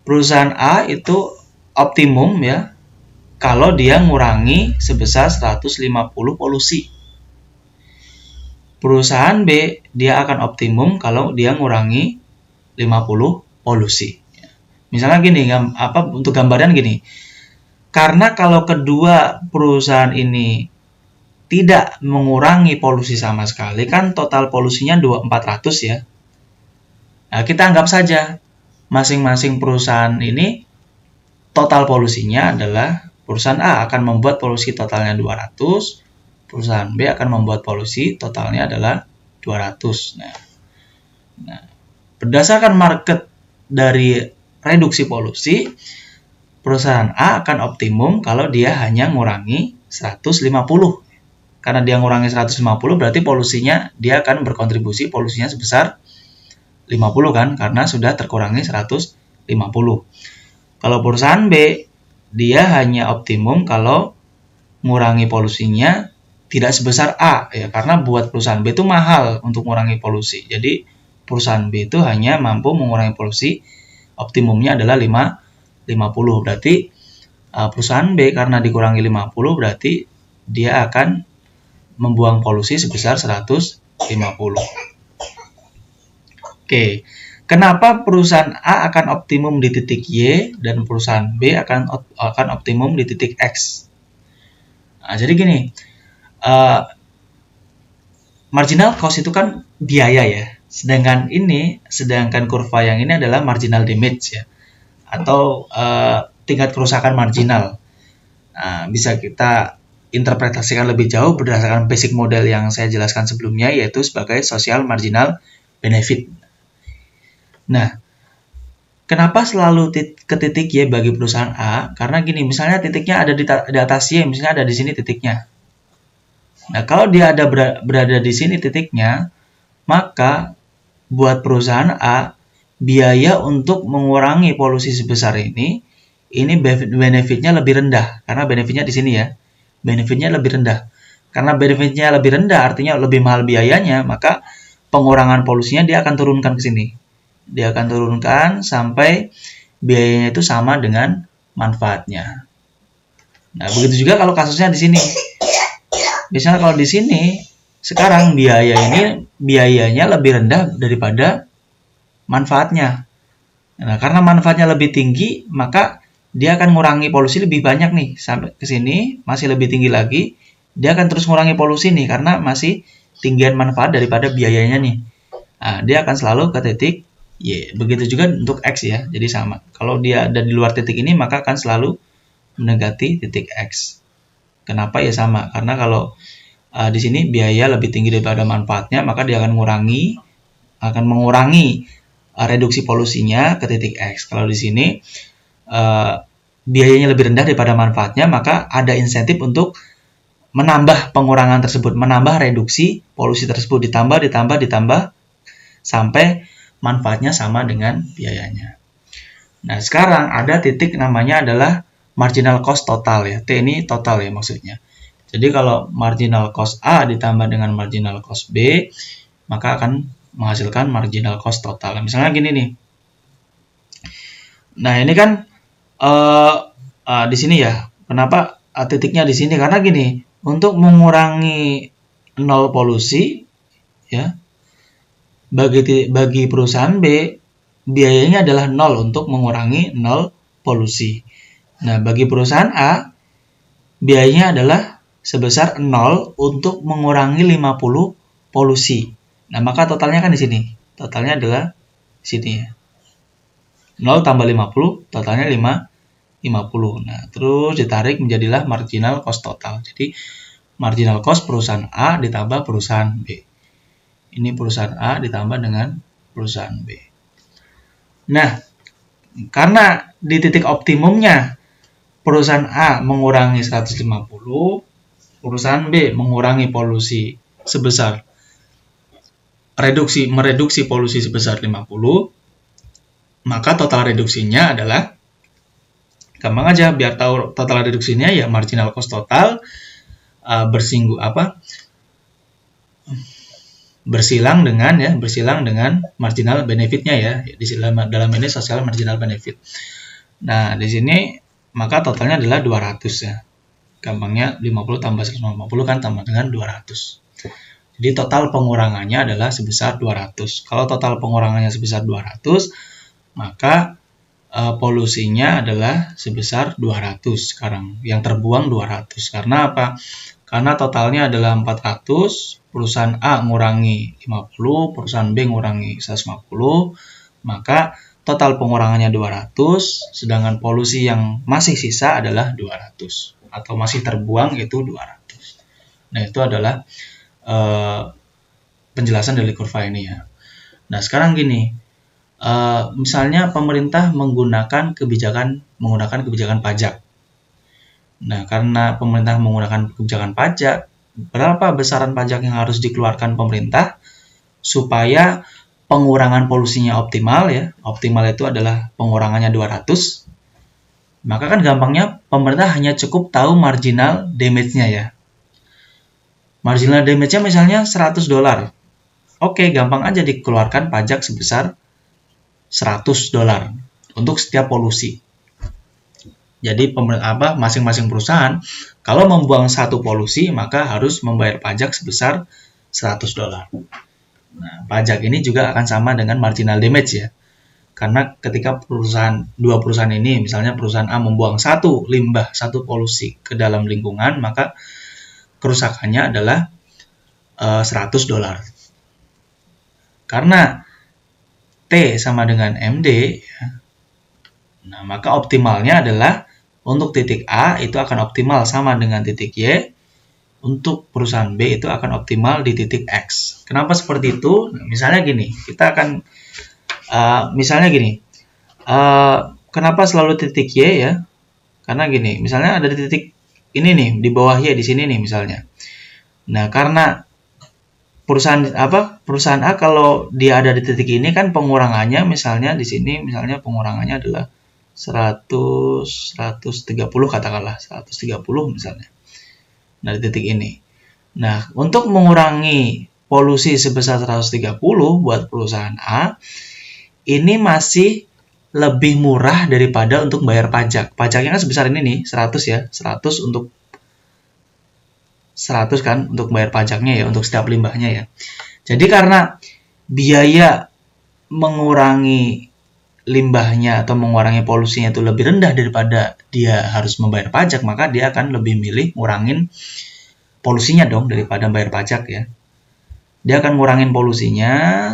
Perusahaan A itu optimum ya kalau dia ngurangi sebesar 150 polusi. Perusahaan B dia akan optimum kalau dia ngurangi 50 polusi. Misalnya gini, untuk gambaran gini. Karena kalau kedua perusahaan ini tidak mengurangi polusi sama sekali, kan total polusinya 400 ya. Nah, kita anggap saja masing-masing perusahaan ini total polusinya adalah perusahaan A akan membuat polusi totalnya 200, perusahaan B akan membuat polusi totalnya adalah 200. Nah, berdasarkan market dari reduksi polusi, perusahaan A akan optimum kalau dia hanya ngurangi 150. Karena dia ngurangi 150 berarti polusinya dia akan berkontribusi polusinya sebesar 50 kan, karena sudah terkurangi 150. Kalau perusahaan B, dia hanya optimum kalau ngurangi polusinya tidak sebesar A ya, karena buat perusahaan B itu mahal untuk mengurangi polusi. Jadi perusahaan B itu hanya mampu mengurangi polusi optimumnya adalah 50. Berarti perusahaan B karena dikurangi 50 berarti dia akan membuang polusi sebesar 150. Oke. Kenapa perusahaan A akan optimum di titik Y dan perusahaan B akan optimum di titik X? Nah, jadi gini, marginal cost itu kan biaya ya. Sedangkan kurva yang ini adalah marginal damage ya, atau tingkat kerusakan marginal. Nah, bisa kita interpretasikan lebih jauh berdasarkan basic model yang saya jelaskan sebelumnya, yaitu sebagai social marginal benefit. Nah, kenapa selalu ke titik Y bagi perusahaan A? Karena gini, misalnya titiknya ada di atas Y, misalnya ada di sini titiknya. Nah, kalau dia berada di sini titiknya, maka buat perusahaan A, biaya untuk mengurangi polusi sebesar ini benefitnya lebih rendah. Karena benefitnya di sini ya, benefitnya lebih rendah. Karena benefitnya lebih rendah, artinya lebih mahal biayanya, maka pengurangan polusinya dia akan turunkan ke sini. Dia akan turunkan sampai biayanya itu sama dengan manfaatnya. Nah, begitu juga kalau kasusnya di sini. Misalnya kalau di sini, sekarang biayanya lebih rendah daripada manfaatnya. Nah, karena manfaatnya lebih tinggi, maka dia akan mengurangi polusi lebih banyak nih. Sampai ke sini, masih lebih tinggi lagi. Dia akan terus mengurangi polusi nih, karena masih tinggian manfaat daripada biayanya nih. Nah, dia akan selalu ke titik Y. Begitu juga untuk X ya, jadi sama. Kalau dia ada di luar titik ini, maka akan selalu mendekati titik X. Kenapa ya sama? Karena kalau di sini biaya lebih tinggi daripada manfaatnya, maka dia akan mengurangi reduksi polusinya ke titik X. Kalau di sini biayanya lebih rendah daripada manfaatnya, maka ada insentif untuk menambah pengurangan tersebut, menambah reduksi polusi tersebut, ditambah sampai manfaatnya sama dengan biayanya. Nah, sekarang ada titik namanya adalah marginal cost total ya. T ini total ya maksudnya. Jadi kalau marginal cost A ditambah dengan marginal cost B, maka akan menghasilkan marginal cost total. Misalnya gini nih. Nah, ini kan di sini ya. Kenapa titiknya di sini? Karena gini, untuk mengurangi nol polusi ya, Bagi perusahaan B, biayanya adalah 0 untuk mengurangi 0 polusi. Nah, bagi perusahaan A, biayanya adalah sebesar 0 untuk mengurangi 50 polusi. Nah, maka totalnya kan di sini. Totalnya adalah di sini ya. 0 tambah 50, totalnya 50. Nah, terus ditarik menjadilah marginal cost total. Jadi, marginal cost perusahaan A ditambah perusahaan B. Ini perusahaan A ditambah dengan perusahaan B. Nah, karena di titik optimumnya perusahaan A mengurangi 150, perusahaan B mengurangi polusi sebesar mereduksi polusi sebesar 50, maka total reduksinya adalah, gampang aja biar tahu total reduksinya ya, marginal cost total bersilang dengan marginal benefitnya ya. Di dalam ini social marginal benefit. Nah, di sini maka totalnya adalah 200 ya. Gampangnya 50 tambah 150 kan tambah dengan 200. Jadi total pengurangannya adalah sebesar 200. Kalau total pengurangannya sebesar 200, maka polusinya adalah sebesar 200 sekarang. Yang terbuang 200. Karena apa? Karena totalnya adalah 400, perusahaan A ngurangi 50, perusahaan B ngurangi 150, maka total pengurangannya 200, sedangkan polusi yang masih sisa adalah 200. Atau masih terbuang itu 200. Nah, itu adalah penjelasan dari kurva ini ya. Nah, sekarang gini, misalnya pemerintah menggunakan kebijakan pajak. Nah, karena pemerintah menggunakan kebijakan pajak, berapa besaran pajak yang harus dikeluarkan pemerintah supaya pengurangan polusinya optimal ya. Optimal itu adalah pengurangannya 200. Maka kan gampangnya pemerintah hanya cukup tahu marginal damage-nya ya. Marginal damage-nya misalnya $100. Oke, gampang aja dikeluarkan pajak sebesar $100 untuk setiap polusi. Jadi masing-masing perusahaan kalau membuang satu polusi maka harus membayar pajak sebesar $100. Nah, pajak ini juga akan sama dengan marginal damage ya. Karena ketika dua perusahaan ini, misalnya perusahaan A membuang satu polusi ke dalam lingkungan, maka kerusakannya adalah $100. Karena T sama dengan MD, ya, nah maka optimalnya adalah untuk titik A itu akan optimal sama dengan titik Y, untuk perusahaan B itu akan optimal di titik X. Kenapa seperti itu? Nah, misalnya gini, kita akan kenapa selalu titik Y ya? Karena gini, misalnya ada di titik ini nih, di bawah Y di sini nih misalnya. Nah, karena perusahaan A kalau dia ada di titik ini kan pengurangannya misalnya di sini misalnya pengurangannya adalah 130 katakanlah 130 misalnya. Nah, di titik ini. Nah, untuk mengurangi polusi sebesar 130 buat perusahaan A, ini masih lebih murah daripada untuk bayar pajak. Pajaknya kan sebesar ini nih, 100 ya. 100 kan untuk bayar pajaknya ya, untuk setiap limbahnya ya. Jadi karena biaya mengurangi limbahnya atau mengurangi polusinya itu lebih rendah daripada dia harus membayar pajak, maka dia akan lebih milih ngurangin polusinya dong daripada bayar pajak ya. Dia akan ngurangin polusinya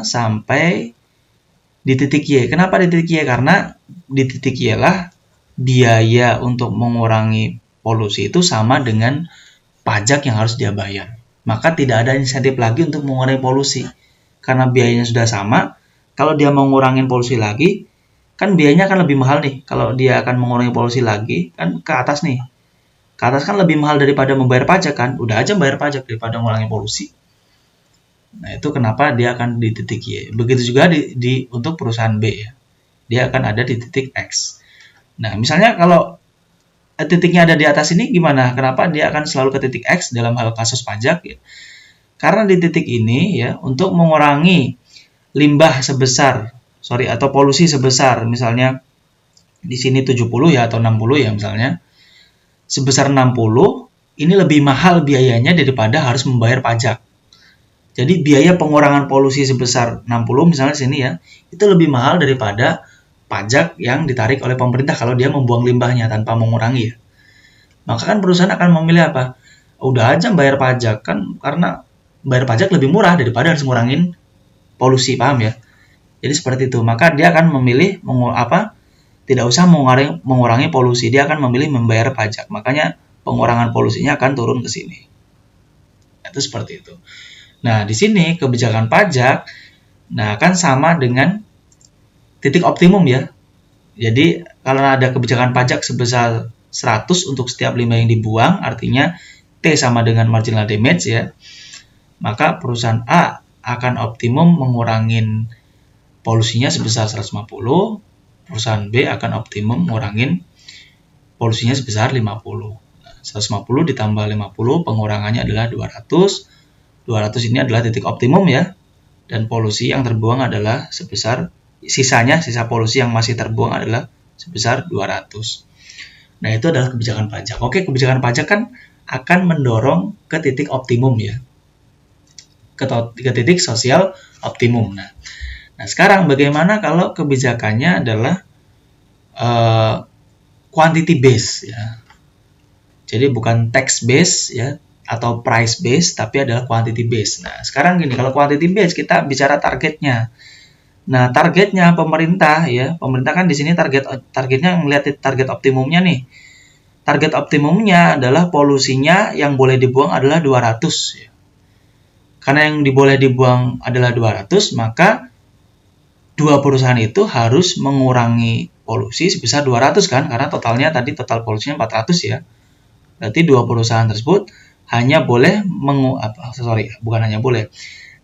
sampai di titik Y. Kenapa di titik Y? Karena di titik Y lah biaya untuk mengurangi polusi itu sama dengan pajak yang harus dia bayar. Maka tidak ada insentif lagi untuk mengurangi polusi. Karena biayanya sudah sama, kalau dia mau ngurangin polusi lagi, kan biayanya akan lebih mahal nih. Kalau dia akan mengurangi polusi lagi, kan ke atas nih. Ke atas kan lebih mahal daripada membayar pajak kan. Udah aja bayar pajak daripada mengurangi polusi. Nah, itu kenapa dia akan di titik Y. Begitu juga untuk perusahaan B ya. Dia akan ada di titik X. Nah, misalnya kalau titiknya ada di atas ini gimana? Kenapa dia akan selalu ke titik X dalam hal kasus pajak ya? Karena di titik ini ya, untuk mengurangi limbah atau polusi sebesar misalnya di sini 70 ya atau 60 ya misalnya. Sebesar 60 ini lebih mahal biayanya daripada harus membayar pajak. Jadi biaya pengurangan polusi sebesar 60 misalnya di sini ya, itu lebih mahal daripada pajak yang ditarik oleh pemerintah kalau dia membuang limbahnya tanpa mengurangi ya. Maka kan perusahaan akan memilih apa? Udah aja bayar pajak kan, karena bayar pajak lebih murah daripada harus ngurangin polusi, paham ya? Jadi seperti itu. Maka dia akan memilih tidak usah mengurangi polusi, dia akan memilih membayar pajak. Makanya pengurangan polusinya akan turun ke sini. Itu seperti itu. Nah, di sini kebijakan pajak, nah kan sama dengan titik optimum ya. Jadi, kalau ada kebijakan pajak sebesar 100 untuk setiap limbah yang dibuang, artinya T sama dengan marginal damage ya. Maka perusahaan A akan optimum mengurangin polusinya sebesar 150, perusahaan B akan optimum ngurangin polusinya sebesar 50. 150 ditambah 50 pengurangannya adalah 200. 200 ini adalah titik optimum ya. Dan polusi yang terbuang adalah sisa polusi yang masih terbuang adalah sebesar 200. Nah, itu adalah kebijakan pajak. Oke, kebijakan pajak kan akan mendorong ke titik optimum ya. Ke titik sosial optimum. Nah, sekarang bagaimana kalau kebijakannya adalah quantity base ya. Jadi bukan tax base ya atau price base, tapi adalah quantity base. Nah, sekarang gini, kalau quantity base kita bicara targetnya. Nah, targetnya pemerintah kan di sini targetnya ngelihat target optimumnya nih. Target optimumnya adalah polusinya yang boleh dibuang adalah 200 ya. Karena yang boleh dibuang adalah 200, maka dua perusahaan itu harus mengurangi polusi sebesar 200 kan, karena total polusinya 400 ya. Berarti dua perusahaan tersebut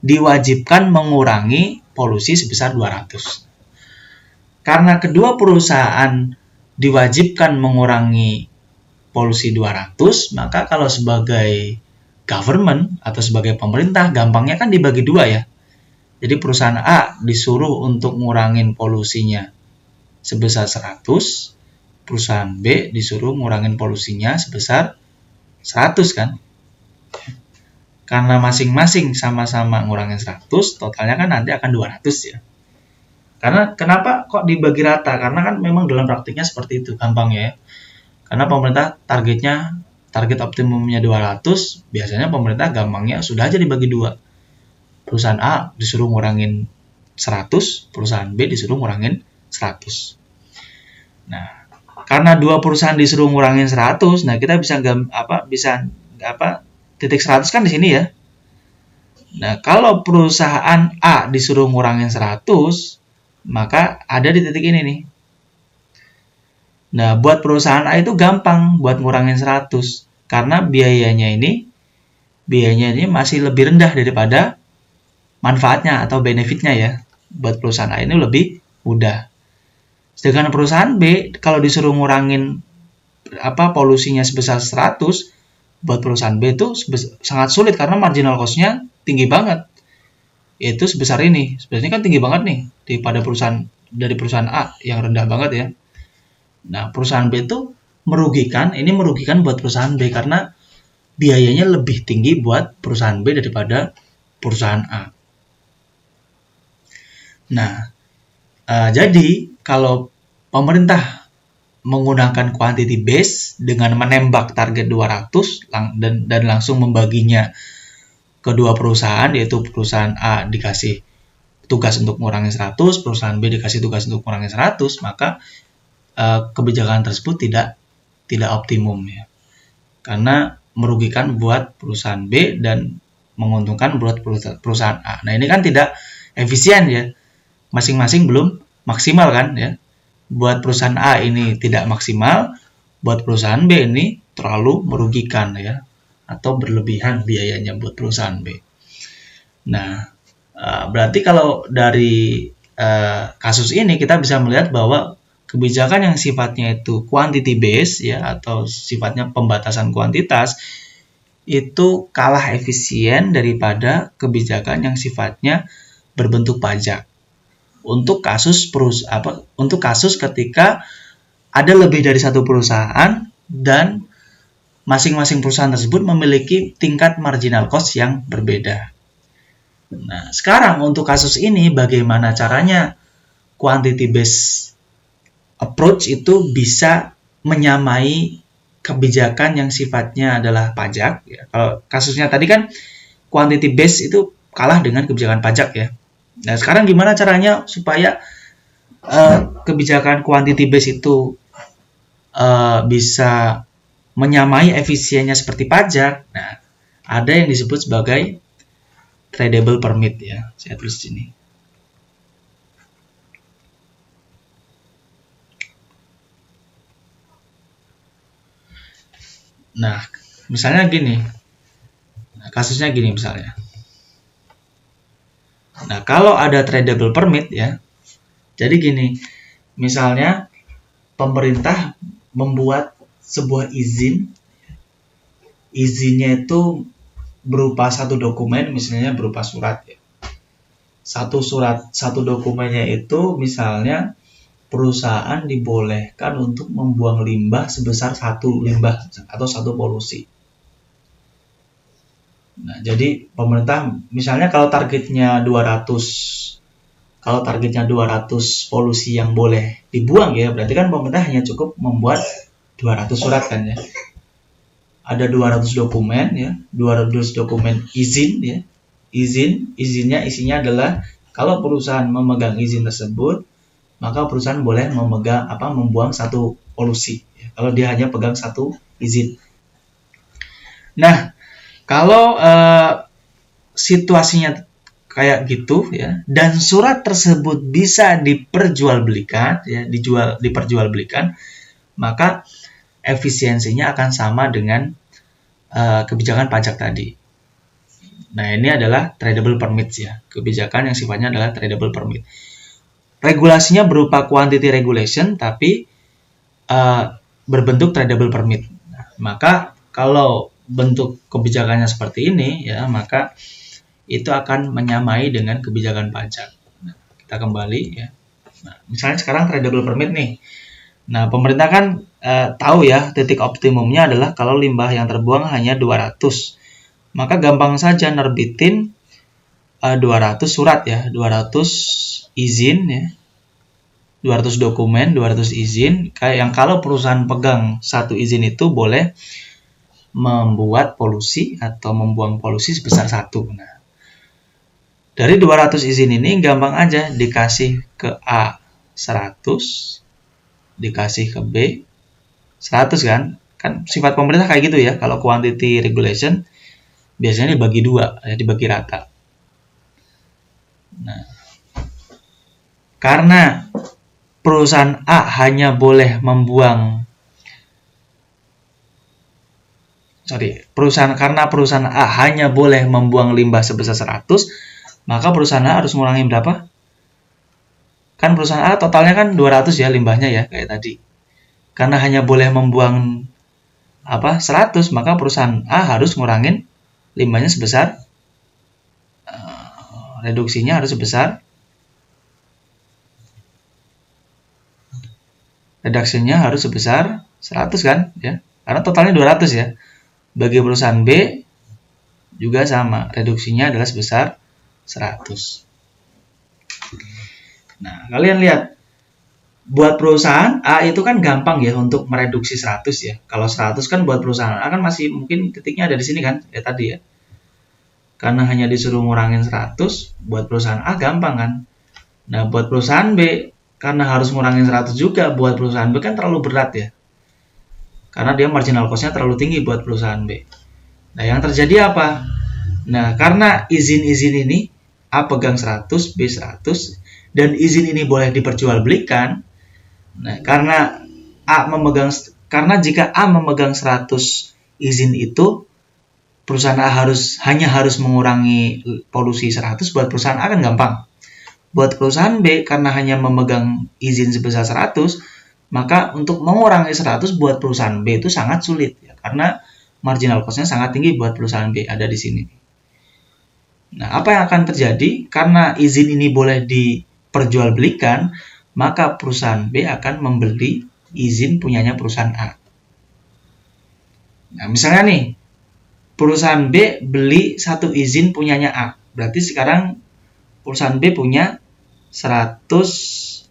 diwajibkan mengurangi polusi sebesar 200. Karena kedua perusahaan diwajibkan mengurangi polusi 200, maka kalau sebagai government atau sebagai pemerintah, gampangnya kan dibagi dua ya. Jadi perusahaan A disuruh untuk ngurangin polusinya sebesar 100, perusahaan B disuruh ngurangin polusinya sebesar 100 kan. Karena masing-masing sama-sama ngurangin 100, totalnya kan nanti akan 200 ya. Karena kenapa kok dibagi rata? Karena kan memang dalam praktiknya seperti itu, gampangnya ya. Karena pemerintah target optimumnya 200, biasanya pemerintah gampangnya sudah aja dibagi dua. Perusahaan A disuruh ngurangin 100, perusahaan B disuruh ngurangin 100. Nah, karena dua perusahaan disuruh ngurangin 100, nah kita bisa titik 100 kan di sini ya. Nah, kalau perusahaan A disuruh ngurangin 100, maka ada di titik ini nih. Nah, buat perusahaan A itu gampang buat ngurangin 100 karena biayanya ini masih lebih rendah daripada manfaatnya atau benefitnya ya. Buat perusahaan A ini lebih mudah. Sedangkan perusahaan B kalau disuruh ngurangin polusinya sebesar 100, buat perusahaan B itu sangat sulit karena marginal cost-nya tinggi banget. Yaitu sebesar ini. Sebenarnya kan tinggi banget nih daripada dari perusahaan A yang rendah banget ya. Nah, perusahaan B itu merugikan buat perusahaan B karena biayanya lebih tinggi buat perusahaan B daripada perusahaan A. Nah, jadi kalau pemerintah menggunakan quantity base dengan menembak target 200 dan langsung membaginya ke dua perusahaan, yaitu perusahaan A dikasih tugas untuk mengurangi 100, perusahaan B dikasih tugas untuk mengurangi 100, maka kebijakan tersebut tidak optimum ya. Karena merugikan buat perusahaan B dan menguntungkan buat perusahaan A. Nah, ini kan tidak efisien ya. Masing-masing belum maksimal kan ya. Buat perusahaan A ini tidak maksimal, buat perusahaan B ini terlalu merugikan ya, atau berlebihan biayanya buat perusahaan B. Nah, berarti kalau dari kasus ini kita bisa melihat bahwa kebijakan yang sifatnya itu quantity based ya, atau sifatnya pembatasan kuantitas, itu kalah efisien daripada kebijakan yang sifatnya berbentuk pajak. Untuk kasus ketika ada lebih dari satu perusahaan dan masing-masing perusahaan tersebut memiliki tingkat marginal cost yang berbeda. Nah, sekarang untuk kasus ini bagaimana caranya quantity based approach itu bisa menyamai kebijakan yang sifatnya adalah pajak ya. Kalau kasusnya tadi kan quantity based itu kalah dengan kebijakan pajak ya. Nah, sekarang gimana caranya supaya kebijakan quantity based itu bisa menyamai efisiennya seperti pajak? Nah, ada yang disebut sebagai tradable permit ya. Saya tulis di sini. Nah, misalnya gini. Nah, kasusnya gini misalnya. Nah, kalau ada tradable permit ya. Jadi gini, misalnya pemerintah membuat sebuah izin. Izinnya itu berupa satu dokumen, misalnya berupa surat ya. Satu dokumennya itu misalnya perusahaan dibolehkan untuk membuang limbah sebesar satu limbah atau satu polusi. Nah, jadi pemerintah misalnya kalau targetnya 200 polusi yang boleh dibuang ya, berarti kan pemerintah hanya cukup membuat 200 surat kan ya. Ada 200 dokumen ya, 200 dokumen izin ya. Izinnya isinya adalah kalau perusahaan memegang izin tersebut, maka perusahaan boleh membuang satu polusi ya, kalau dia hanya pegang satu izin. Nah, kalau situasinya kayak gitu ya, dan surat tersebut bisa diperjualbelikan ya, diperjualbelikan, maka efisiensinya akan sama dengan kebijakan pajak tadi. Nah, ini adalah tradable permit ya, kebijakan yang sifatnya adalah tradable permit. Regulasinya berupa quantity regulation, tapi berbentuk tradable permit. Nah, maka kalau bentuk kebijakannya seperti ini ya, maka itu akan menyamai dengan kebijakan pajak. Nah, kita kembali ya. Nah, misalnya sekarang tradable permit nih. Nah, pemerintah kan tahu ya titik optimumnya adalah kalau limbah yang terbuang hanya 200. Maka gampang saja nerbitin 200 surat ya, 200 izin ya. 200 dokumen, 200 izin, kayak yang kalau perusahaan pegang satu izin itu boleh membuat polusi atau membuang polusi sebesar 1. Nah, dari 200 izin ini gampang aja dikasih ke A 100, dikasih ke B 100 kan? Kan sifat pemerintah kayak gitu ya. Kalau quantity regulation biasanya dibagi 2, ya, dibagi rata. Nah, karena perusahaan A hanya boleh membuang karena perusahaan A hanya boleh membuang limbah sebesar 100, maka perusahaan A harus ngurangi berapa? Kan perusahaan A totalnya kan 200 ya limbahnya ya kayak tadi. Karena hanya boleh membuang 100, maka perusahaan A harus ngurangin limbahnya sebesar reduksinya harus sebesar reduksinya harus sebesar 100 kan ya. Karena totalnya 200 ya. Bagi perusahaan B juga sama, reduksinya adalah sebesar 100. Nah, kalian lihat buat perusahaan A itu kan gampang ya untuk mereduksi 100 ya. Kalau 100 kan buat perusahaan A kan masih mungkin titiknya ada di sini kan, ya tadi ya. Karena hanya disuruh ngurangin 100, buat perusahaan A gampang kan. Nah, buat perusahaan B karena harus ngurangin 100 juga, buat perusahaan B kan terlalu berat ya. Karena dia marginal cost-nya terlalu tinggi buat perusahaan B. Nah, yang terjadi apa? Nah, karena izin-izin ini A pegang 100, B 100, dan izin ini boleh diperjualbelikan. Nah, karena jika A memegang 100 izin itu, perusahaan A hanya harus mengurangi polusi 100, buat perusahaan A kan gampang. Buat perusahaan B karena hanya memegang izin sebesar 100, maka untuk mengurangi 100 buat perusahaan B itu sangat sulit ya, karena marginal cost-nya sangat tinggi buat perusahaan B ada di sini. Nah, apa yang akan terjadi? Karena izin ini boleh diperjualbelikan, maka perusahaan B akan membeli izin punyanya perusahaan A. Nah, misalnya nih, perusahaan B beli satu izin punyanya A. Berarti sekarang perusahaan B punya 101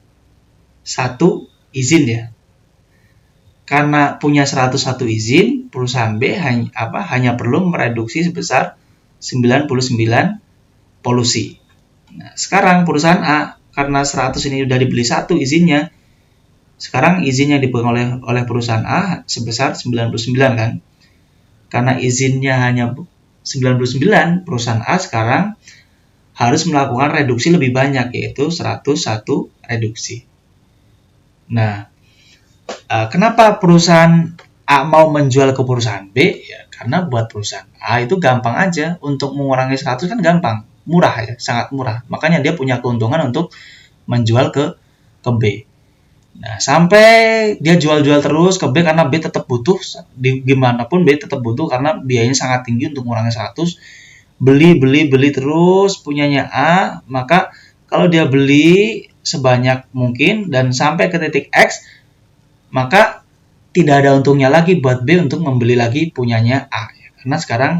izin ya. Karena punya 101 izin, perusahaan B hanya perlu mereduksi sebesar 99 polusi. Nah, sekarang perusahaan A karena 100 ini sudah dibeli satu izinnya, sekarang izin yang dipegang oleh perusahaan A sebesar 99 kan. Karena izinnya hanya 99, perusahaan A sekarang harus melakukan reduksi lebih banyak, yaitu 101 reduksi. Nah, kenapa perusahaan A mau menjual ke perusahaan B? Ya, karena buat perusahaan A itu gampang aja. Untuk mengurangi 100 kan gampang. Murah ya, sangat murah. Makanya dia punya keuntungan untuk menjual ke B. Nah, sampai dia jual-jual terus ke B karena B tetap butuh, gimana pun B tetap butuh karena biayanya sangat tinggi untuk mengurangi 100. Beli terus punyanya A, maka kalau dia beli sebanyak mungkin dan sampai ke titik X, maka tidak ada untungnya lagi buat B untuk membeli lagi punyanya A. Karena sekarang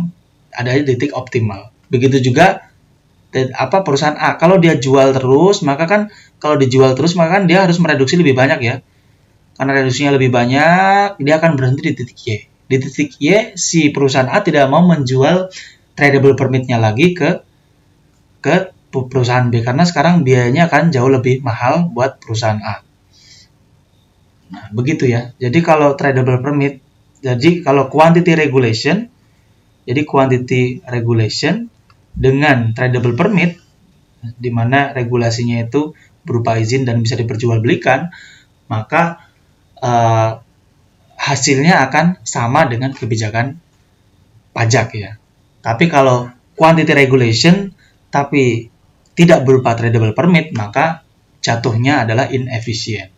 ada di titik optimal. Begitu juga perusahaan A, kalau dia jual terus, maka kan dia harus mereduksi lebih banyak ya. Karena reduksinya lebih banyak, dia akan berhenti di titik Y. Di titik Y, si perusahaan A tidak mau menjual tradable permit-nya lagi ke perusahaan B karena sekarang biayanya akan jauh lebih mahal buat perusahaan A. Nah, begitu ya. Jadi kalau tradable permit, jadi kalau quantity regulation dengan tradable permit, di mana regulasinya itu berupa izin dan bisa diperjualbelikan, maka hasilnya akan sama dengan kebijakan pajak ya. Tapi kalau quantity regulation tapi tidak berupa tradable permit, maka jatuhnya adalah inefisien.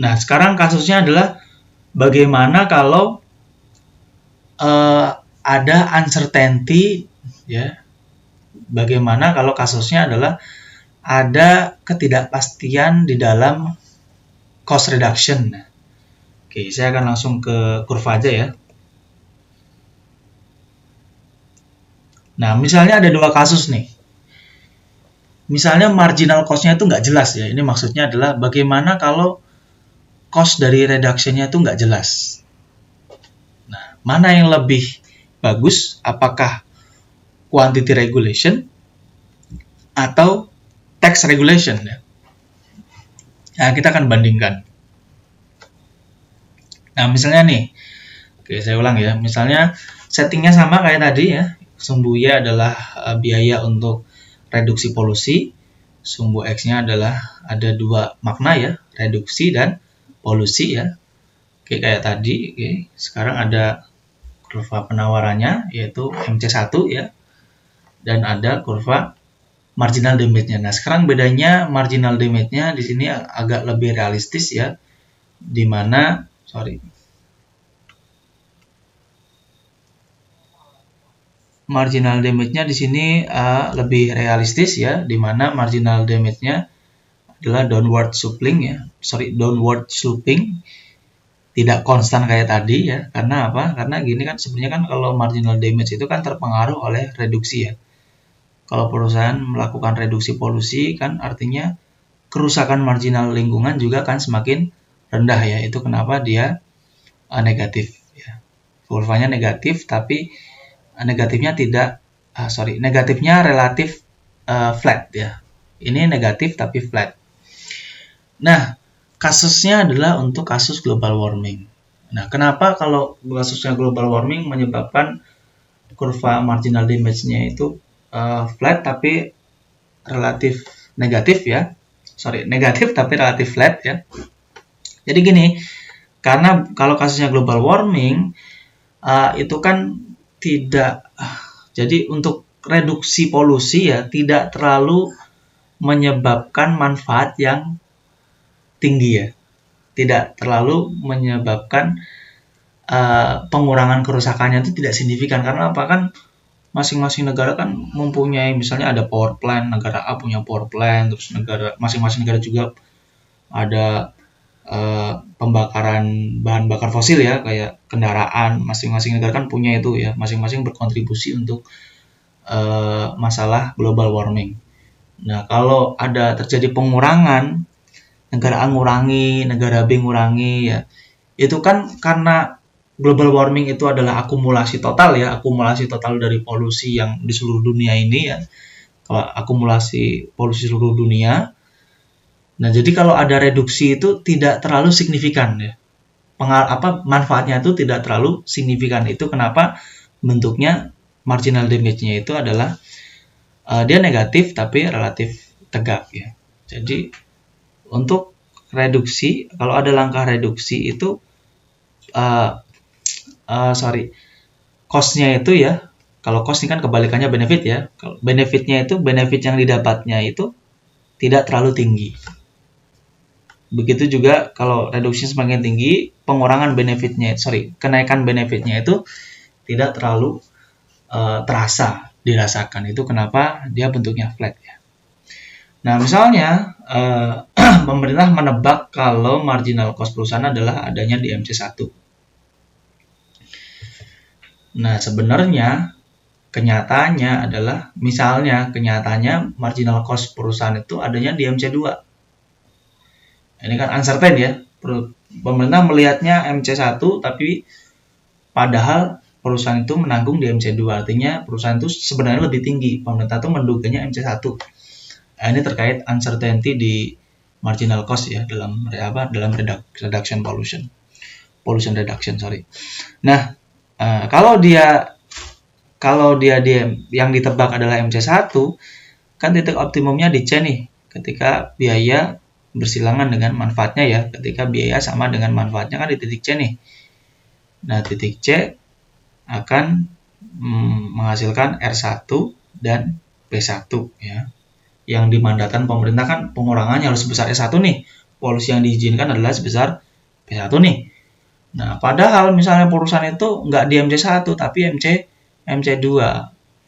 Nah, sekarang kasusnya adalah bagaimana kalau ada uncertainty ya. Bagaimana kalau kasusnya adalah ada ketidakpastian di dalam cost reduction. Oke, saya akan langsung ke kurva aja ya. Nah, misalnya ada dua kasus nih. Misalnya marginal cost-nya itu nggak jelas ya. Ini maksudnya adalah bagaimana kalau cost dari reduction-nya itu nggak jelas. Nah, mana yang lebih bagus? Apakah quantity regulation atau tax regulation ya? Nah, kita akan bandingkan. Nah, misalnya nih, oke saya ulang ya. Misalnya settingnya sama kayak tadi ya. Sumbu Y adalah biaya untuk reduksi polusi. Sumbu X-nya adalah ada dua makna ya, reduksi dan polusi ya. Oke, kayak tadi. Oke, sekarang ada kurva penawarannya yaitu MC1 ya. Dan ada kurva marginal damage-nya. Nah, sekarang bedanya marginal damage-nya di sini agak lebih realistis ya. Di mana marginal damage-nya di sini lebih realistis ya, di mana marginal damage-nya adalah downward sloping, tidak konstan kayak tadi ya. Karena apa? Karena gini kan sebenarnya kan kalau marginal damage itu kan terpengaruh oleh reduksi ya. Kalau perusahaan melakukan reduksi polusi kan artinya kerusakan marginal lingkungan juga kan semakin rendah ya. Itu kenapa dia negatif ya. Kurvanya negatif tapi negatifnya relatif flat ya. Ini negatif tapi flat. Nah, kasusnya adalah untuk kasus global warming. Nah, kenapa kalau kasusnya global warming menyebabkan kurva marginal damage-nya itu flat tapi relatif negatif ya. Negatif tapi relatif flat ya. Jadi gini, karena kalau kasusnya global warming itu kan jadi untuk reduksi polusi ya tidak terlalu menyebabkan manfaat yang tinggi ya. Tidak terlalu menyebabkan pengurangan kerusakannya itu tidak signifikan. Karena apa? Kan masing-masing negara kan mempunyai, misalnya ada power plant, negara A punya power plant, terus masing-masing negara juga ada pembakaran bahan bakar fosil ya, kayak kendaraan. Masing-masing negara kan punya itu ya, masing-masing berkontribusi untuk masalah global warming. Nah, kalau ada terjadi pengurangan, negara A ngurangi, negara B ngurangi ya, itu kan karena global warming itu adalah akumulasi total ya, akumulasi total dari polusi yang di seluruh dunia ini ya, kalau akumulasi polusi seluruh dunia. Nah, jadi kalau ada reduksi itu tidak terlalu signifikan ya, manfaatnya itu tidak terlalu signifikan. Itu kenapa bentuknya marginal damage-nya itu adalah dia negatif tapi relatif tegak ya. Jadi untuk reduksi, kalau ada langkah reduksi itu cost-nya itu ya, kalau cost ini kan kebalikannya benefit ya. Kalau benefitnya itu, benefit yang didapatnya itu tidak terlalu tinggi. Begitu juga kalau reduksi semakin tinggi, kenaikan benefitnya itu tidak terlalu dirasakan. Itu kenapa dia bentuknya flat ya. Nah, misalnya pemerintah menebak kalau marginal cost perusahaan adalah adanya di MC1. Nah, sebenarnya kenyataannya adalah, kenyataannya marginal cost perusahaan itu adanya di MC2. Ini kan uncertain ya. Pemerintah melihatnya MC1, tapi padahal perusahaan itu menanggung di MC2. Artinya perusahaan itu sebenarnya lebih tinggi. Pemerintah itu menduganya MC1. Nah, ini terkait uncertainty di marginal cost ya, dalam reduction pollution reduction. Nah, kalau dia yang ditebak adalah MC1, kan titik optimumnya di C nih, ketika biaya bersilangan dengan manfaatnya ya, ketika biaya sama dengan manfaatnya kan di titik C nih. Nah, titik C akan menghasilkan R1 dan P1 ya. Yang dimandatkan pemerintah kan pengurangannya harus sebesar S1 nih. Polusi yang diizinkan adalah sebesar P1 nih. Nah, padahal misalnya perusahaan itu nggak di MC1 tapi MC2,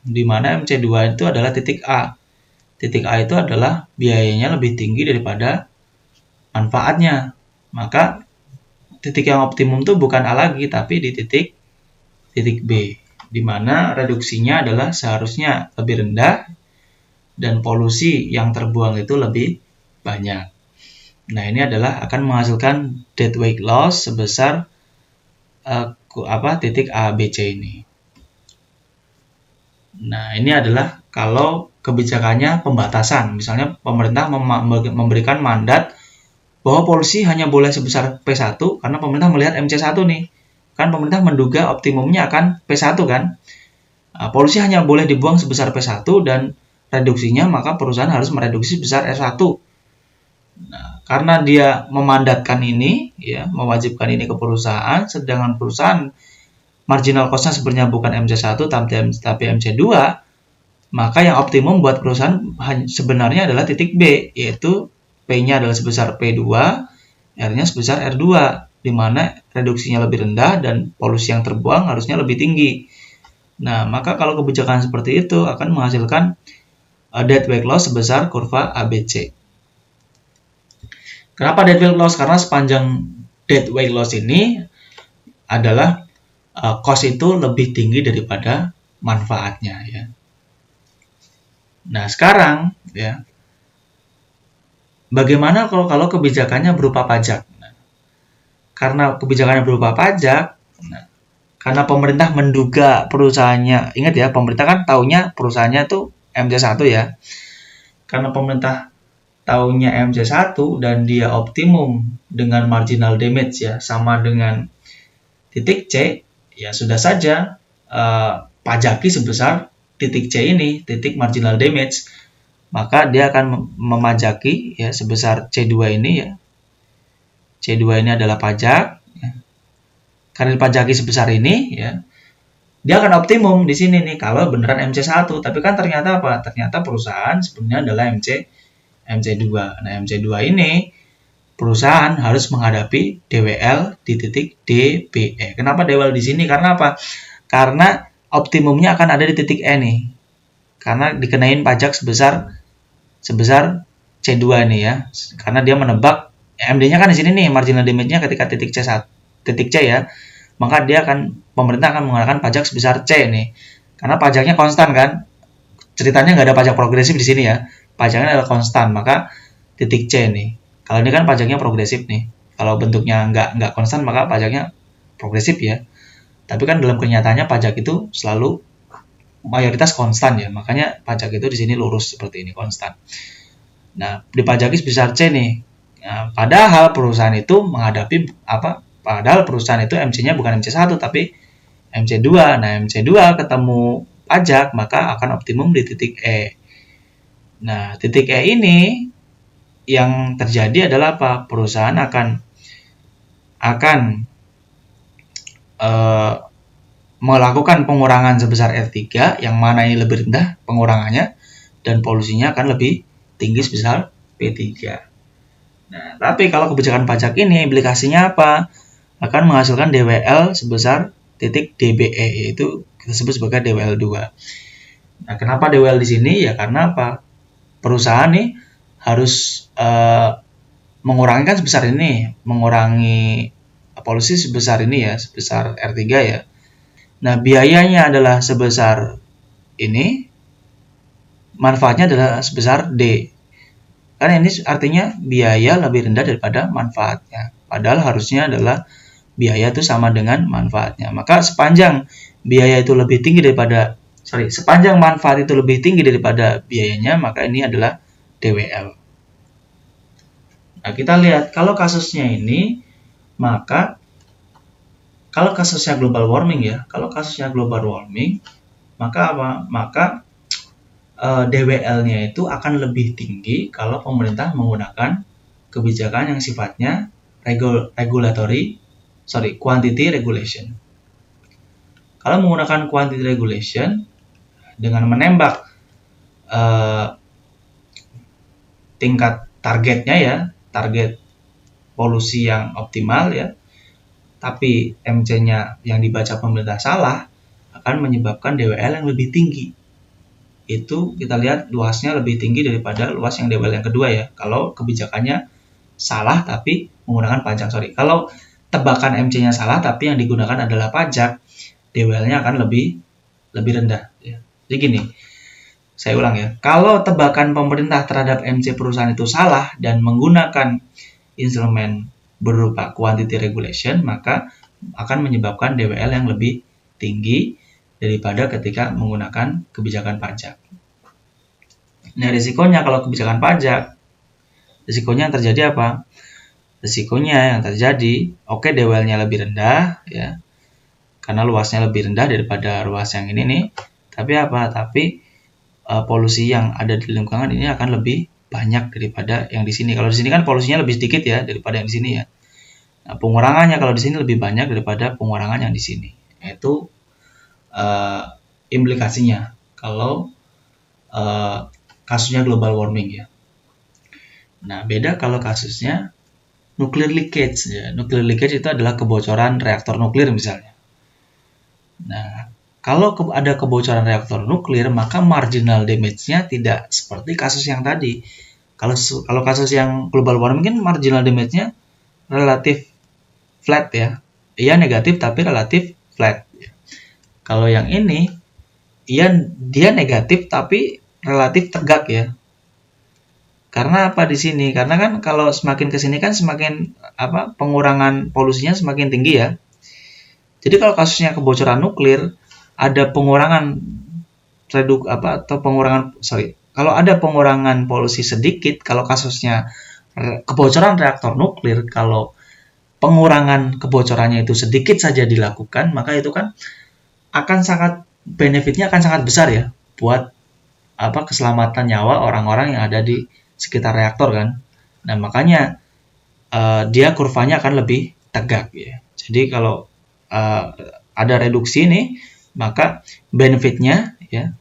di mana MC2 itu adalah titik A. Titik A itu adalah biayanya lebih tinggi daripada manfaatnya. Maka titik yang optimum itu bukan A lagi, tapi di titik B, di mana reduksinya adalah seharusnya lebih rendah dan polusi yang terbuang itu lebih banyak. Nah, ini adalah akan menghasilkan dead weight loss sebesar titik A, B, C ini. Nah, ini adalah kalau kebijakannya pembatasan. Misalnya pemerintah memberikan mandat bahwa polusi hanya boleh sebesar P1 karena pemerintah melihat MC1 nih. Kan pemerintah menduga optimumnya akan P1 kan. Nah, polusi hanya boleh dibuang sebesar P1 dan reduksinya maka perusahaan harus mereduksi sebesar R1. Nah, karena dia memandatkan ini ya, mewajibkan ini ke perusahaan, sedangkan perusahaan marginal cost-nya sebenarnya bukan MC1 tapi MC2, maka yang optimum buat perusahaan sebenarnya adalah titik B, yaitu P-nya adalah sebesar P2, R-nya sebesar R2, di mana reduksinya lebih rendah dan polusi yang terbuang harusnya lebih tinggi. Nah, maka kalau kebijakan seperti itu akan menghasilkan dead weight loss sebesar kurva ABC. Kenapa dead weight loss? Karena sepanjang dead weight loss ini adalah cost itu lebih tinggi daripada manfaatnya ya. Nah, sekarang ya, bagaimana kalau kebijakannya berupa pajak? Nah, karena kebijakannya berupa pajak, karena pemerintah menduga perusahaannya, ingat ya, pemerintah kan taunya perusahaannya tuh MC1 ya. Karena pemerintah taunya MC1 dan dia optimum dengan marginal damage ya, sama dengan titik C, ya sudah saja pajaki sebesar titik C ini, titik marginal damage. Maka dia akan memajaki ya sebesar C2 ini ya. C2 ini adalah pajak ya. Karena dipajaki sebesar ini ya, dia akan optimum di sini nih kalau beneran MC1, tapi kan ternyata apa? Ternyata perusahaan sebenarnya adalah MC2. Nah, MC2 ini perusahaan harus menghadapi DWL di titik D, B, E. Kenapa DWL di sini? Karena apa? Karena optimumnya akan ada di titik E nih. Karena dikenain pajak sebesar C2 ini ya. Karena dia menebak MD-nya kan di sini nih, marginal damage-nya ketika titik C ya, maka pemerintah akan mengenakan pajak sebesar C nih, karena pajaknya konstan kan, ceritanya nggak ada pajak progresif di sini ya, pajaknya adalah konstan, maka titik C nih. Kalau ini kan pajaknya progresif nih, kalau bentuknya nggak konstan maka pajaknya progresif ya. Tapi kan dalam kenyataannya pajak itu selalu mayoritas konstan ya, makanya pajak itu di sini lurus seperti ini, konstan. Nah, dipajaki sebesar C nih. Nah, padahal perusahaan itu menghadapi Padahal perusahaan itu MC-nya bukan MC1 tapi MC2. Nah, MC2 ketemu pajak maka akan optimum di titik E. Nah, titik E ini yang terjadi adalah apa? Perusahaan akan melakukan pengurangan sebesar R3 yang mana ini lebih rendah pengurangannya dan polusinya akan lebih tinggi sebesar P3. Nah, tapi kalau kebijakan pajak ini implikasinya apa? Akan menghasilkan DWL sebesar titik DBE, yaitu kita sebut sebagai DWL2. Nah, kenapa DWL di sini? Ya karena apa? Perusahaan nih harus mengurangi kan sebesar ini, mengurangi polusi sebesar ini ya, sebesar R3 ya. Nah, biayanya adalah sebesar ini, manfaatnya adalah sebesar D. Karena ini artinya biaya lebih rendah daripada manfaatnya. Padahal harusnya adalah biaya itu sama dengan manfaatnya. Maka sepanjang manfaat itu lebih tinggi daripada biayanya, maka ini adalah DWL. Nah, kita lihat kalau kasusnya ini, maka kalau kasusnya global warming ya, maka apa? Maka DWL-nya itu akan lebih tinggi kalau pemerintah menggunakan kebijakan yang sifatnya quantity regulation. Kalau menggunakan quantity regulation dengan menembak tingkat targetnya ya, target polusi yang optimal ya, tapi MC-nya yang dibaca pemerintah salah, akan menyebabkan DWL yang lebih tinggi. Itu kita lihat luasnya lebih tinggi daripada luas yang DWL yang kedua ya, kalau kebijakannya salah tapi menggunakan pajak. Kalau tebakan MC-nya salah tapi yang digunakan adalah pajak, DWL-nya akan lebih rendah ya. Jadi gini, saya ulang ya, kalau tebakan pemerintah terhadap MC perusahaan itu salah dan menggunakan instrumen berupa quantity regulation, maka akan menyebabkan DWL yang lebih tinggi daripada ketika menggunakan kebijakan pajak. Nah, risikonya kalau kebijakan pajak, risikonya yang terjadi apa? Risikonya yang terjadi, oke, DWL-nya lebih rendah ya, karena luasnya lebih rendah daripada luas yang ini nih. Tapi apa? Tapi polusi yang ada di lingkungan ini akan lebih banyak daripada yang di sini. Kalau di sini kan polusinya lebih sedikit ya daripada yang di sini ya. Nah, pengurangannya kalau di sini lebih banyak daripada pengurangan yang di sini. Itu implikasinya kalau kasusnya global warming ya. Nah, beda kalau kasusnya nuclear leakage ya. Nuclear leakage itu adalah kebocoran reaktor nuklir misalnya. Nah, kalau ada kebocoran reaktor nuklir, maka marginal damage-nya tidak seperti kasus yang tadi. Kalau kasus yang global warming kan marginal damage-nya relatif flat ya. Iya negatif tapi relatif flat. Kalau yang ini, dia negatif tapi relatif tegak ya. Karena apa di sini? Karena kan kalau semakin ke sini kan semakin pengurangan polusinya semakin tinggi ya. Jadi kalau kasusnya kebocoran nuklir, ada pengurangan kalau ada pengurangan polusi sedikit, kalau kasusnya kebocoran reaktor nuklir, kalau pengurangan kebocorannya itu sedikit saja dilakukan, maka itu kan benefitnya akan sangat besar ya buat keselamatan nyawa orang-orang yang ada di sekitar reaktor kan. Nah, makanya dia kurvanya akan lebih tegak ya. Jadi kalau ada reduksi nih, maka benefitnya ya,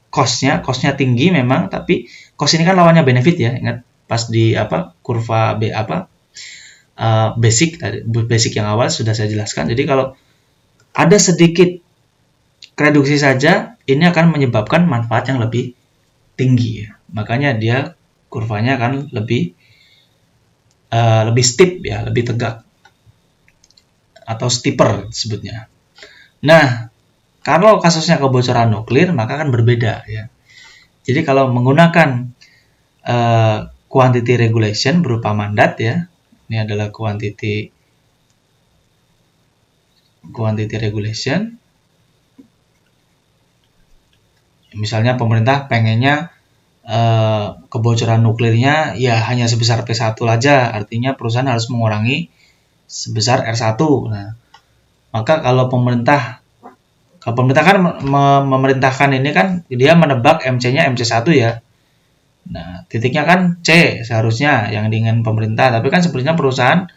cost-nya tinggi memang, tapi cost ini kan lawannya benefit ya. Ingat pas di kurva basic yang awal sudah saya jelaskan. Jadi kalau ada sedikit reduksi saja, ini akan menyebabkan manfaat yang lebih tinggi ya. Makanya dia kurvanya akan lebih lebih steep ya, lebih tegak atau steeper disebutnya. Nah, kalau kasusnya kebocoran nuklir maka kan berbeda ya. Jadi kalau menggunakan quantity regulation berupa mandat ya, ini adalah quantity regulation. Misalnya pemerintah pengennya kebocoran nuklirnya ya hanya sebesar P1 aja, artinya perusahaan harus mengurangi sebesar R1. Nah, maka kalau pemerintah kan memerintahkan ini kan dia menebak MC-nya MC1 ya. Nah, titiknya kan C seharusnya yang diinginkan pemerintah, tapi kan sebenarnya perusahaan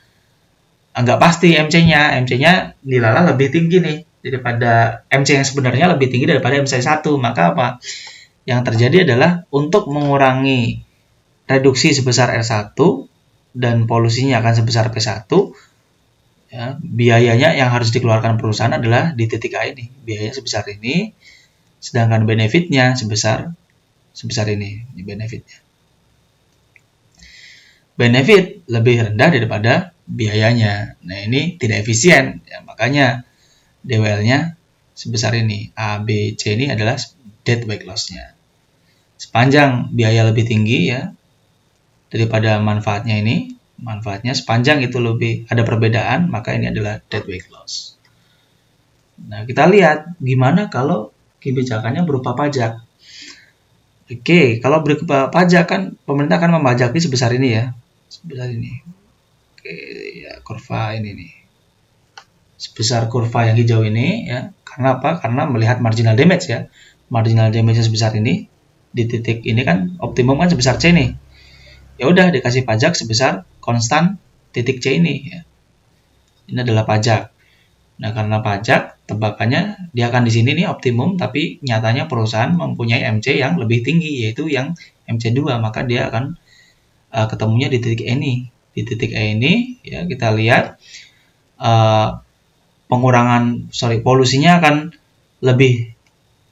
nggak pasti MC-nya. MC-nya dilala lebih tinggi nih daripada MC yang sebenarnya lebih tinggi daripada MC1. Maka apa? Yang terjadi adalah untuk mengurangi reduksi sebesar R1 dan polusinya akan sebesar P1, ya, biayanya yang harus dikeluarkan perusahaan adalah di titik A ini. Biayanya sebesar ini, sedangkan benefitnya sebesar ini. Ini benefitnya. Benefit lebih rendah daripada biayanya. Nah, ini tidak efisien. Ya, makanya DWL-nya sebesar ini. A, B, C ini adalah dead weight loss-nya. Sepanjang biaya lebih tinggi ya daripada manfaatnya ini, manfaatnya sepanjang itu lebih ada perbedaan, maka ini adalah dead weight loss. Nah, kita lihat gimana kalau kebijakannya berupa pajak. Oke, kalau berupa pajak kan pemerintah akan membajaki sebesar ini ya. Sebesar ini. Oke, ya kurva ini nih. Sebesar kurva yang hijau ini ya. Karena apa? Karena melihat marginal damage ya. Marginal damage sebesar ini di titik ini kan optimum kan sebesar C nih. Ya udah dikasih pajak sebesar konstan titik C ini ya. Ini adalah pajak. Nah, karena pajak tebakannya dia akan di sini nih optimum, tapi nyatanya perusahaan mempunyai MC yang lebih tinggi yaitu yang MC2, maka dia akan ketemunya di titik E ini. Di titik E ini ya kita lihat polusinya akan lebih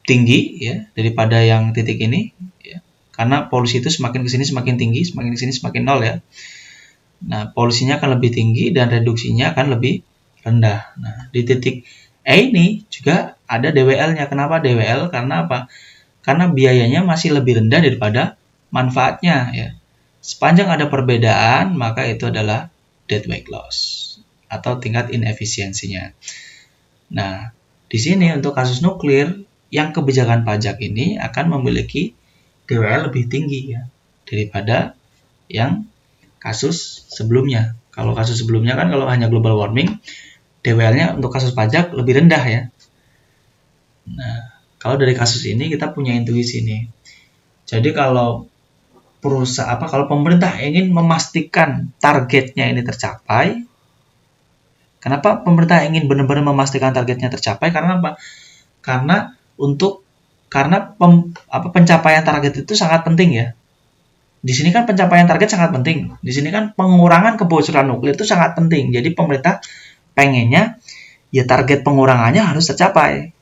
tinggi ya daripada yang titik ini ya. Karena polusi itu semakin ke sini semakin tinggi, semakin ke sini semakin nol ya. Nah, polusinya akan lebih tinggi dan reduksinya akan lebih rendah. Nah, di titik E ini juga ada DWL-nya. Kenapa DWL? Karena apa? Karena biayanya masih lebih rendah daripada manfaatnya ya. Sepanjang ada perbedaan, maka itu adalah dead weight loss atau tingkat inefisiensinya. Nah, di sini untuk kasus nuklir yang kebijakan pajak ini akan memiliki DWL lebih tinggi ya daripada yang kasus sebelumnya. Kalau kasus sebelumnya kan kalau hanya global warming, DWL-nya untuk kasus pajak lebih rendah ya. Nah, kalau dari kasus ini kita punya intuisi nih. Jadi kalau kalau pemerintah ingin memastikan targetnya ini tercapai, kenapa pemerintah ingin benar-benar memastikan targetnya tercapai? Karena apa? Karena pencapaian target itu sangat penting ya. Di sini kan pencapaian target sangat penting. Di sini kan pengurangan kebocoran nuklir itu sangat penting. Jadi pemerintah pengennya ya target pengurangannya harus tercapai.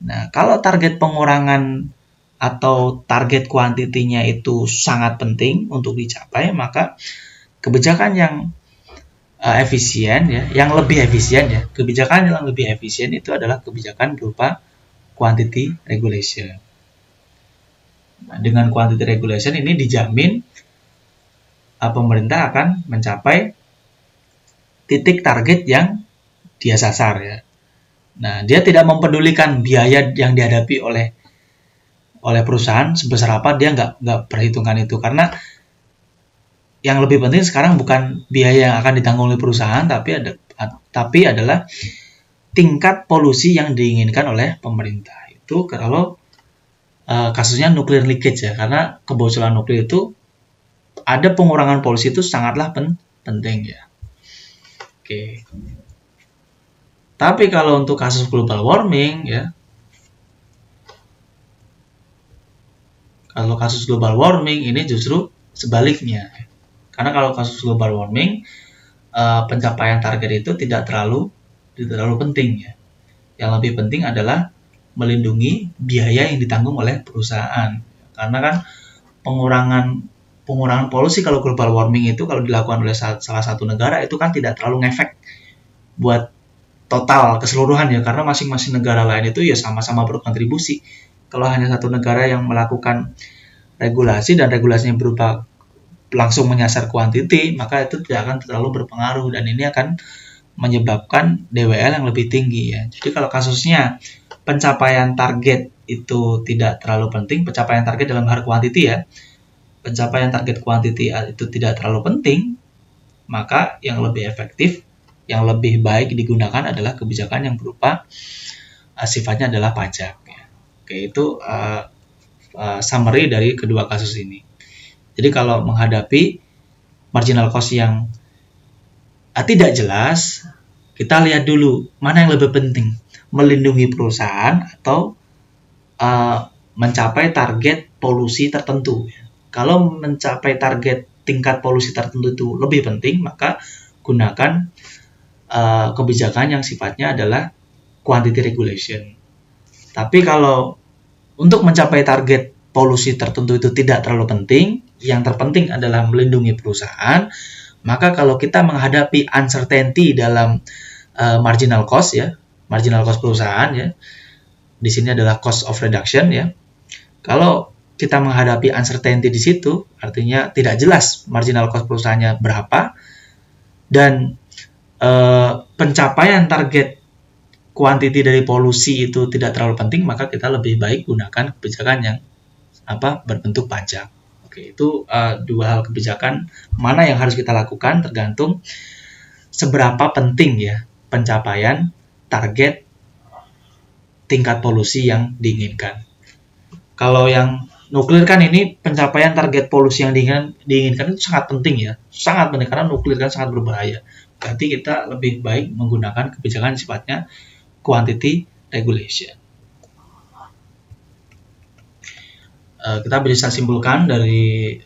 Nah, kalau target pengurangan atau target kuantitinya itu sangat penting untuk dicapai, maka kebijakan yang efisien ya, yang lebih efisien ya. Kebijakan yang lebih efisien itu adalah kebijakan berupa quantity regulation. Nah, dengan quantity regulation ini dijamin pemerintah akan mencapai titik target yang dia sasar ya. Nah, dia tidak mempedulikan biaya yang dihadapi oleh perusahaan sebesar apa, dia nggak perhitungkan itu, karena yang lebih penting sekarang bukan biaya yang akan ditanggung oleh perusahaan, tapi adalah tingkat polusi yang diinginkan oleh pemerintah. Itu kalau kasusnya nuclear leakage ya, karena kebocoran nuklir itu ada pengurangan polusi itu sangatlah penting ya. Oke. Tapi kalau untuk kasus global warming ya, kalau kasus global warming ini justru sebaliknya. Karena kalau kasus global warming pencapaian target itu tidak terlalu penting ya. Yang lebih penting adalah melindungi biaya yang ditanggung oleh perusahaan. Karena kan pengurangan pengurangan polusi kalau global warming itu kalau dilakukan oleh salah satu negara itu kan tidak terlalu ngefek buat total keseluruhan ya, karena masing-masing negara lain itu ya sama-sama berkontribusi. Kalau hanya satu negara yang melakukan regulasi dan regulasinya berupa langsung menyasar kuantiti, maka itu tidak akan terlalu berpengaruh dan ini akan menyebabkan DWL yang lebih tinggi ya. Jadi kalau kasusnya pencapaian target itu tidak terlalu penting, pencapaian target dalam hal kuantiti ya, pencapaian target kuantiti itu tidak terlalu penting, maka yang lebih efektif, yang lebih baik digunakan adalah kebijakan yang berupa sifatnya adalah pajak ya. Oke, itu summary dari kedua kasus ini. Jadi kalau menghadapi marginal cost yang tidak jelas, kita lihat dulu mana yang lebih penting, melindungi perusahaan atau mencapai target polusi tertentu. Kalau mencapai target tingkat polusi tertentu itu lebih penting, maka gunakan kebijakan yang sifatnya adalah quantity regulation. Tapi kalau untuk mencapai target polusi tertentu itu tidak terlalu penting, yang terpenting adalah melindungi perusahaan, maka kalau kita menghadapi uncertainty dalam marginal cost ya, marginal cost perusahaan ya, di sini adalah cost of reduction ya. Kalau kita menghadapi uncertainty di situ, artinya tidak jelas marginal cost perusahaannya berapa dan pencapaian target kuantiti dari polusi itu tidak terlalu penting, maka kita lebih baik gunakan kebijakan yang berbentuk pajak. Oke, itu dua hal kebijakan mana yang harus kita lakukan tergantung seberapa penting ya pencapaian target tingkat polusi yang diinginkan. Kalau yang nuklir kan ini pencapaian target polusi yang diinginkan itu sangat penting ya, sangat penting karena nuklir kan sangat berbahaya. Berarti kita lebih baik menggunakan kebijakan sifatnya quantity regulation. Kita bisa simpulkan dari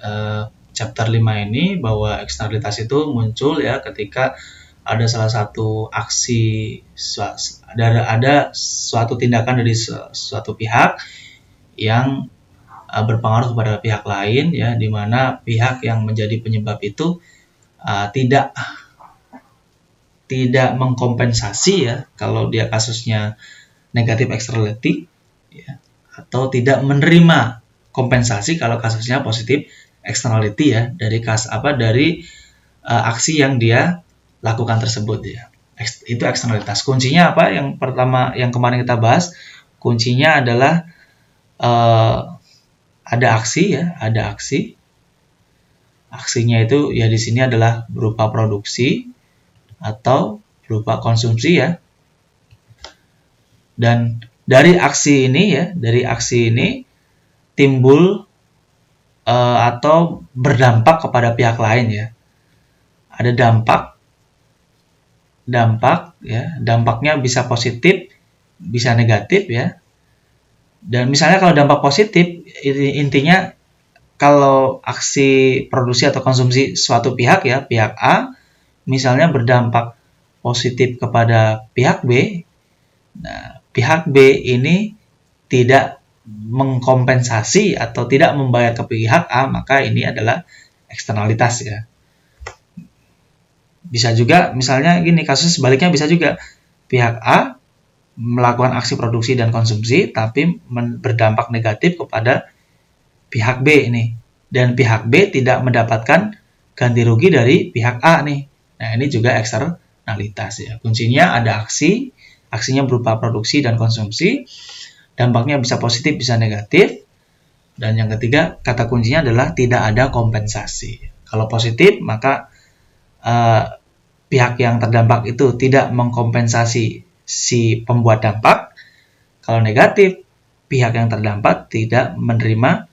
chapter 5 ini bahwa eksternalitas itu muncul ya ketika ada salah satu aksi, ada suatu tindakan dari suatu pihak yang berpengaruh kepada pihak lain ya, di mana pihak yang menjadi penyebab itu tidak mengkompensasi ya kalau dia kasusnya negatif externality ya, atau tidak menerima kompensasi kalau kasusnya positif externality ya dari aksi yang dia lakukan tersebut ya. Itu eksternalitas. Kuncinya apa? Yang pertama yang kemarin kita bahas, kuncinya adalah ada aksi ya, ada aksi. Aksinya itu ya di sini adalah berupa produksi atau berupa konsumsi ya. Dan dari aksi ini timbul atau berdampak kepada pihak lain ya. Ada dampak ya, dampaknya bisa positif, bisa negatif ya. Dan misalnya kalau dampak positif, intinya kalau aksi produksi atau konsumsi suatu pihak ya, pihak A misalnya berdampak positif kepada pihak B. Nah, pihak B ini tidak mengkompensasi atau tidak membayar ke pihak A, maka ini adalah eksternalitas ya. Bisa juga misalnya gini, kasus sebaliknya bisa juga pihak A melakukan aksi produksi dan konsumsi tapi berdampak negatif kepada pihak B ini, dan pihak B tidak mendapatkan ganti rugi dari pihak A nih. Nah, ini juga eksternalitas ya. Kuncinya ada aksinya berupa produksi dan konsumsi, dampaknya bisa positif bisa negatif, dan yang ketiga kata kuncinya adalah tidak ada kompensasi. Kalau positif maka pihak yang terdampak itu tidak mengkompensasi si pembuat dampak. Kalau negatif, pihak yang terdampak tidak menerima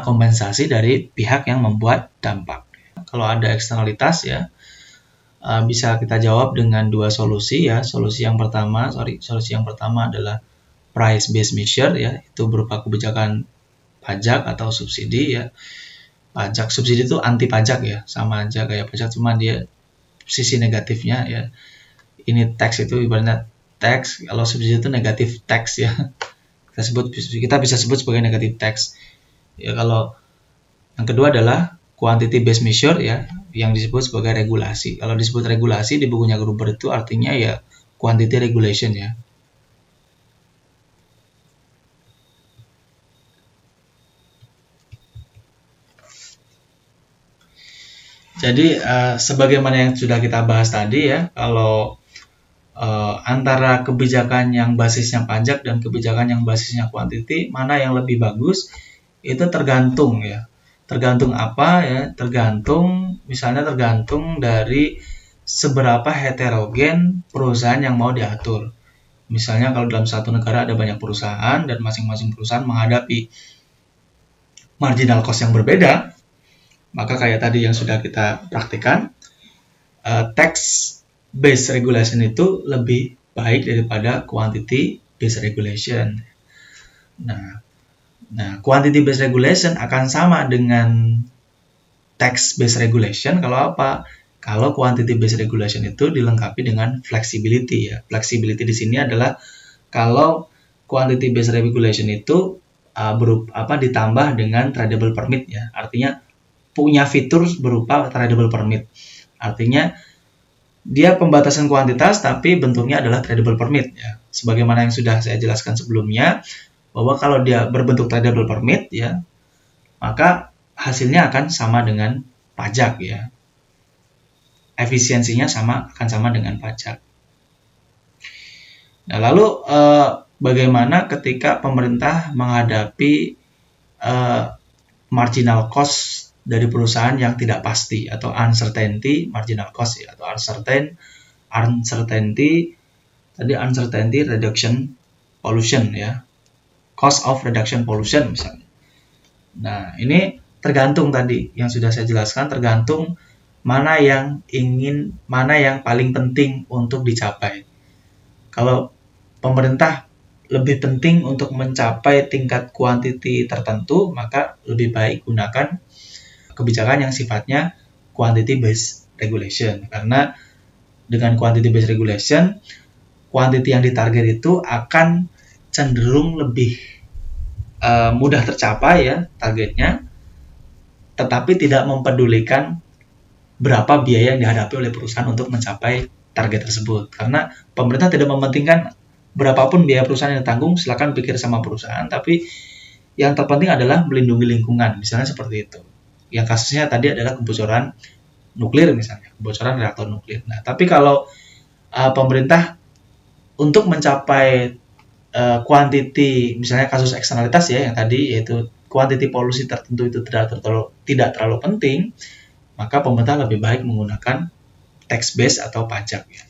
kompensasi dari pihak yang membuat dampak. Kalau ada eksternalitas ya, bisa kita jawab dengan dua solusi ya. Solusi yang pertama adalah price based measure ya, itu berupa kebijakan pajak atau subsidi ya. Pajak subsidi itu anti pajak ya, sama aja kayak pajak, cuma dia sisi negatifnya ya. Ini tax itu ibaratnya tax, kalau subsidi itu negatif tax ya. Kita bisa sebut sebagai negatif tax. Ya kalau Yang kedua adalah quantity based measure ya, yang disebut sebagai regulasi. Kalau disebut regulasi di bukunya Gruber itu artinya ya quantity regulation ya. Jadi sebagaimana yang sudah kita bahas tadi ya, kalau antara kebijakan yang basisnya pajak dan kebijakan yang basisnya quantity, mana yang lebih bagus, itu tergantung ya. Tergantung apa ya? Misalnya tergantung dari seberapa heterogen perusahaan yang mau diatur. Misalnya kalau dalam satu negara ada banyak perusahaan dan masing-masing perusahaan menghadapi marginal cost yang berbeda, maka kayak tadi yang sudah kita praktikkan, tax based regulation itu lebih baik daripada quantity based regulation. Nah, quantity based regulation akan sama dengan tax based regulation kalau apa? Kalau quantity based regulation itu dilengkapi dengan flexibility ya. Flexibility di sini adalah kalau quantity based regulation itu ditambah dengan tradable permit ya. Artinya punya fitur berupa tradable permit. Artinya dia pembatasan kuantitas tapi bentuknya adalah tradable permit ya. Sebagaimana yang sudah saya jelaskan sebelumnya, bahwa kalau dia berbentuk tradable permit ya, maka hasilnya akan sama dengan pajak ya. Efisiensinya akan sama dengan pajak. Nah, lalu bagaimana ketika pemerintah menghadapi marginal cost dari perusahaan yang tidak pasti atau uncertainty marginal cost ya, atau uncertainty reduction pollution ya, cost of reduction pollution misalnya. Nah, ini tergantung tadi yang sudah saya jelaskan, tergantung mana yang paling penting untuk dicapai. Kalau pemerintah lebih penting untuk mencapai tingkat kuantiti tertentu, maka lebih baik gunakan kebijakan yang sifatnya quantity based regulation. Karena dengan quantity based regulation, quantity yang ditarget itu akan cenderung lebih mudah tercapai ya targetnya, tetapi tidak mempedulikan berapa biaya yang dihadapi oleh perusahaan untuk mencapai target tersebut. Karena pemerintah tidak mementingkan berapapun biaya perusahaan yang ditanggung, silakan pikir sama perusahaan, tapi yang terpenting adalah melindungi lingkungan, misalnya seperti itu. Yang kasusnya tadi adalah kebocoran nuklir misalnya, kebocoran reaktor nuklir. Nah, tapi kalau pemerintah untuk mencapai quantity, misalnya kasus eksternalitas ya yang tadi, yaitu quantity polusi tertentu itu tidak terlalu penting, maka pemerintah lebih baik menggunakan tax base atau pajak ya.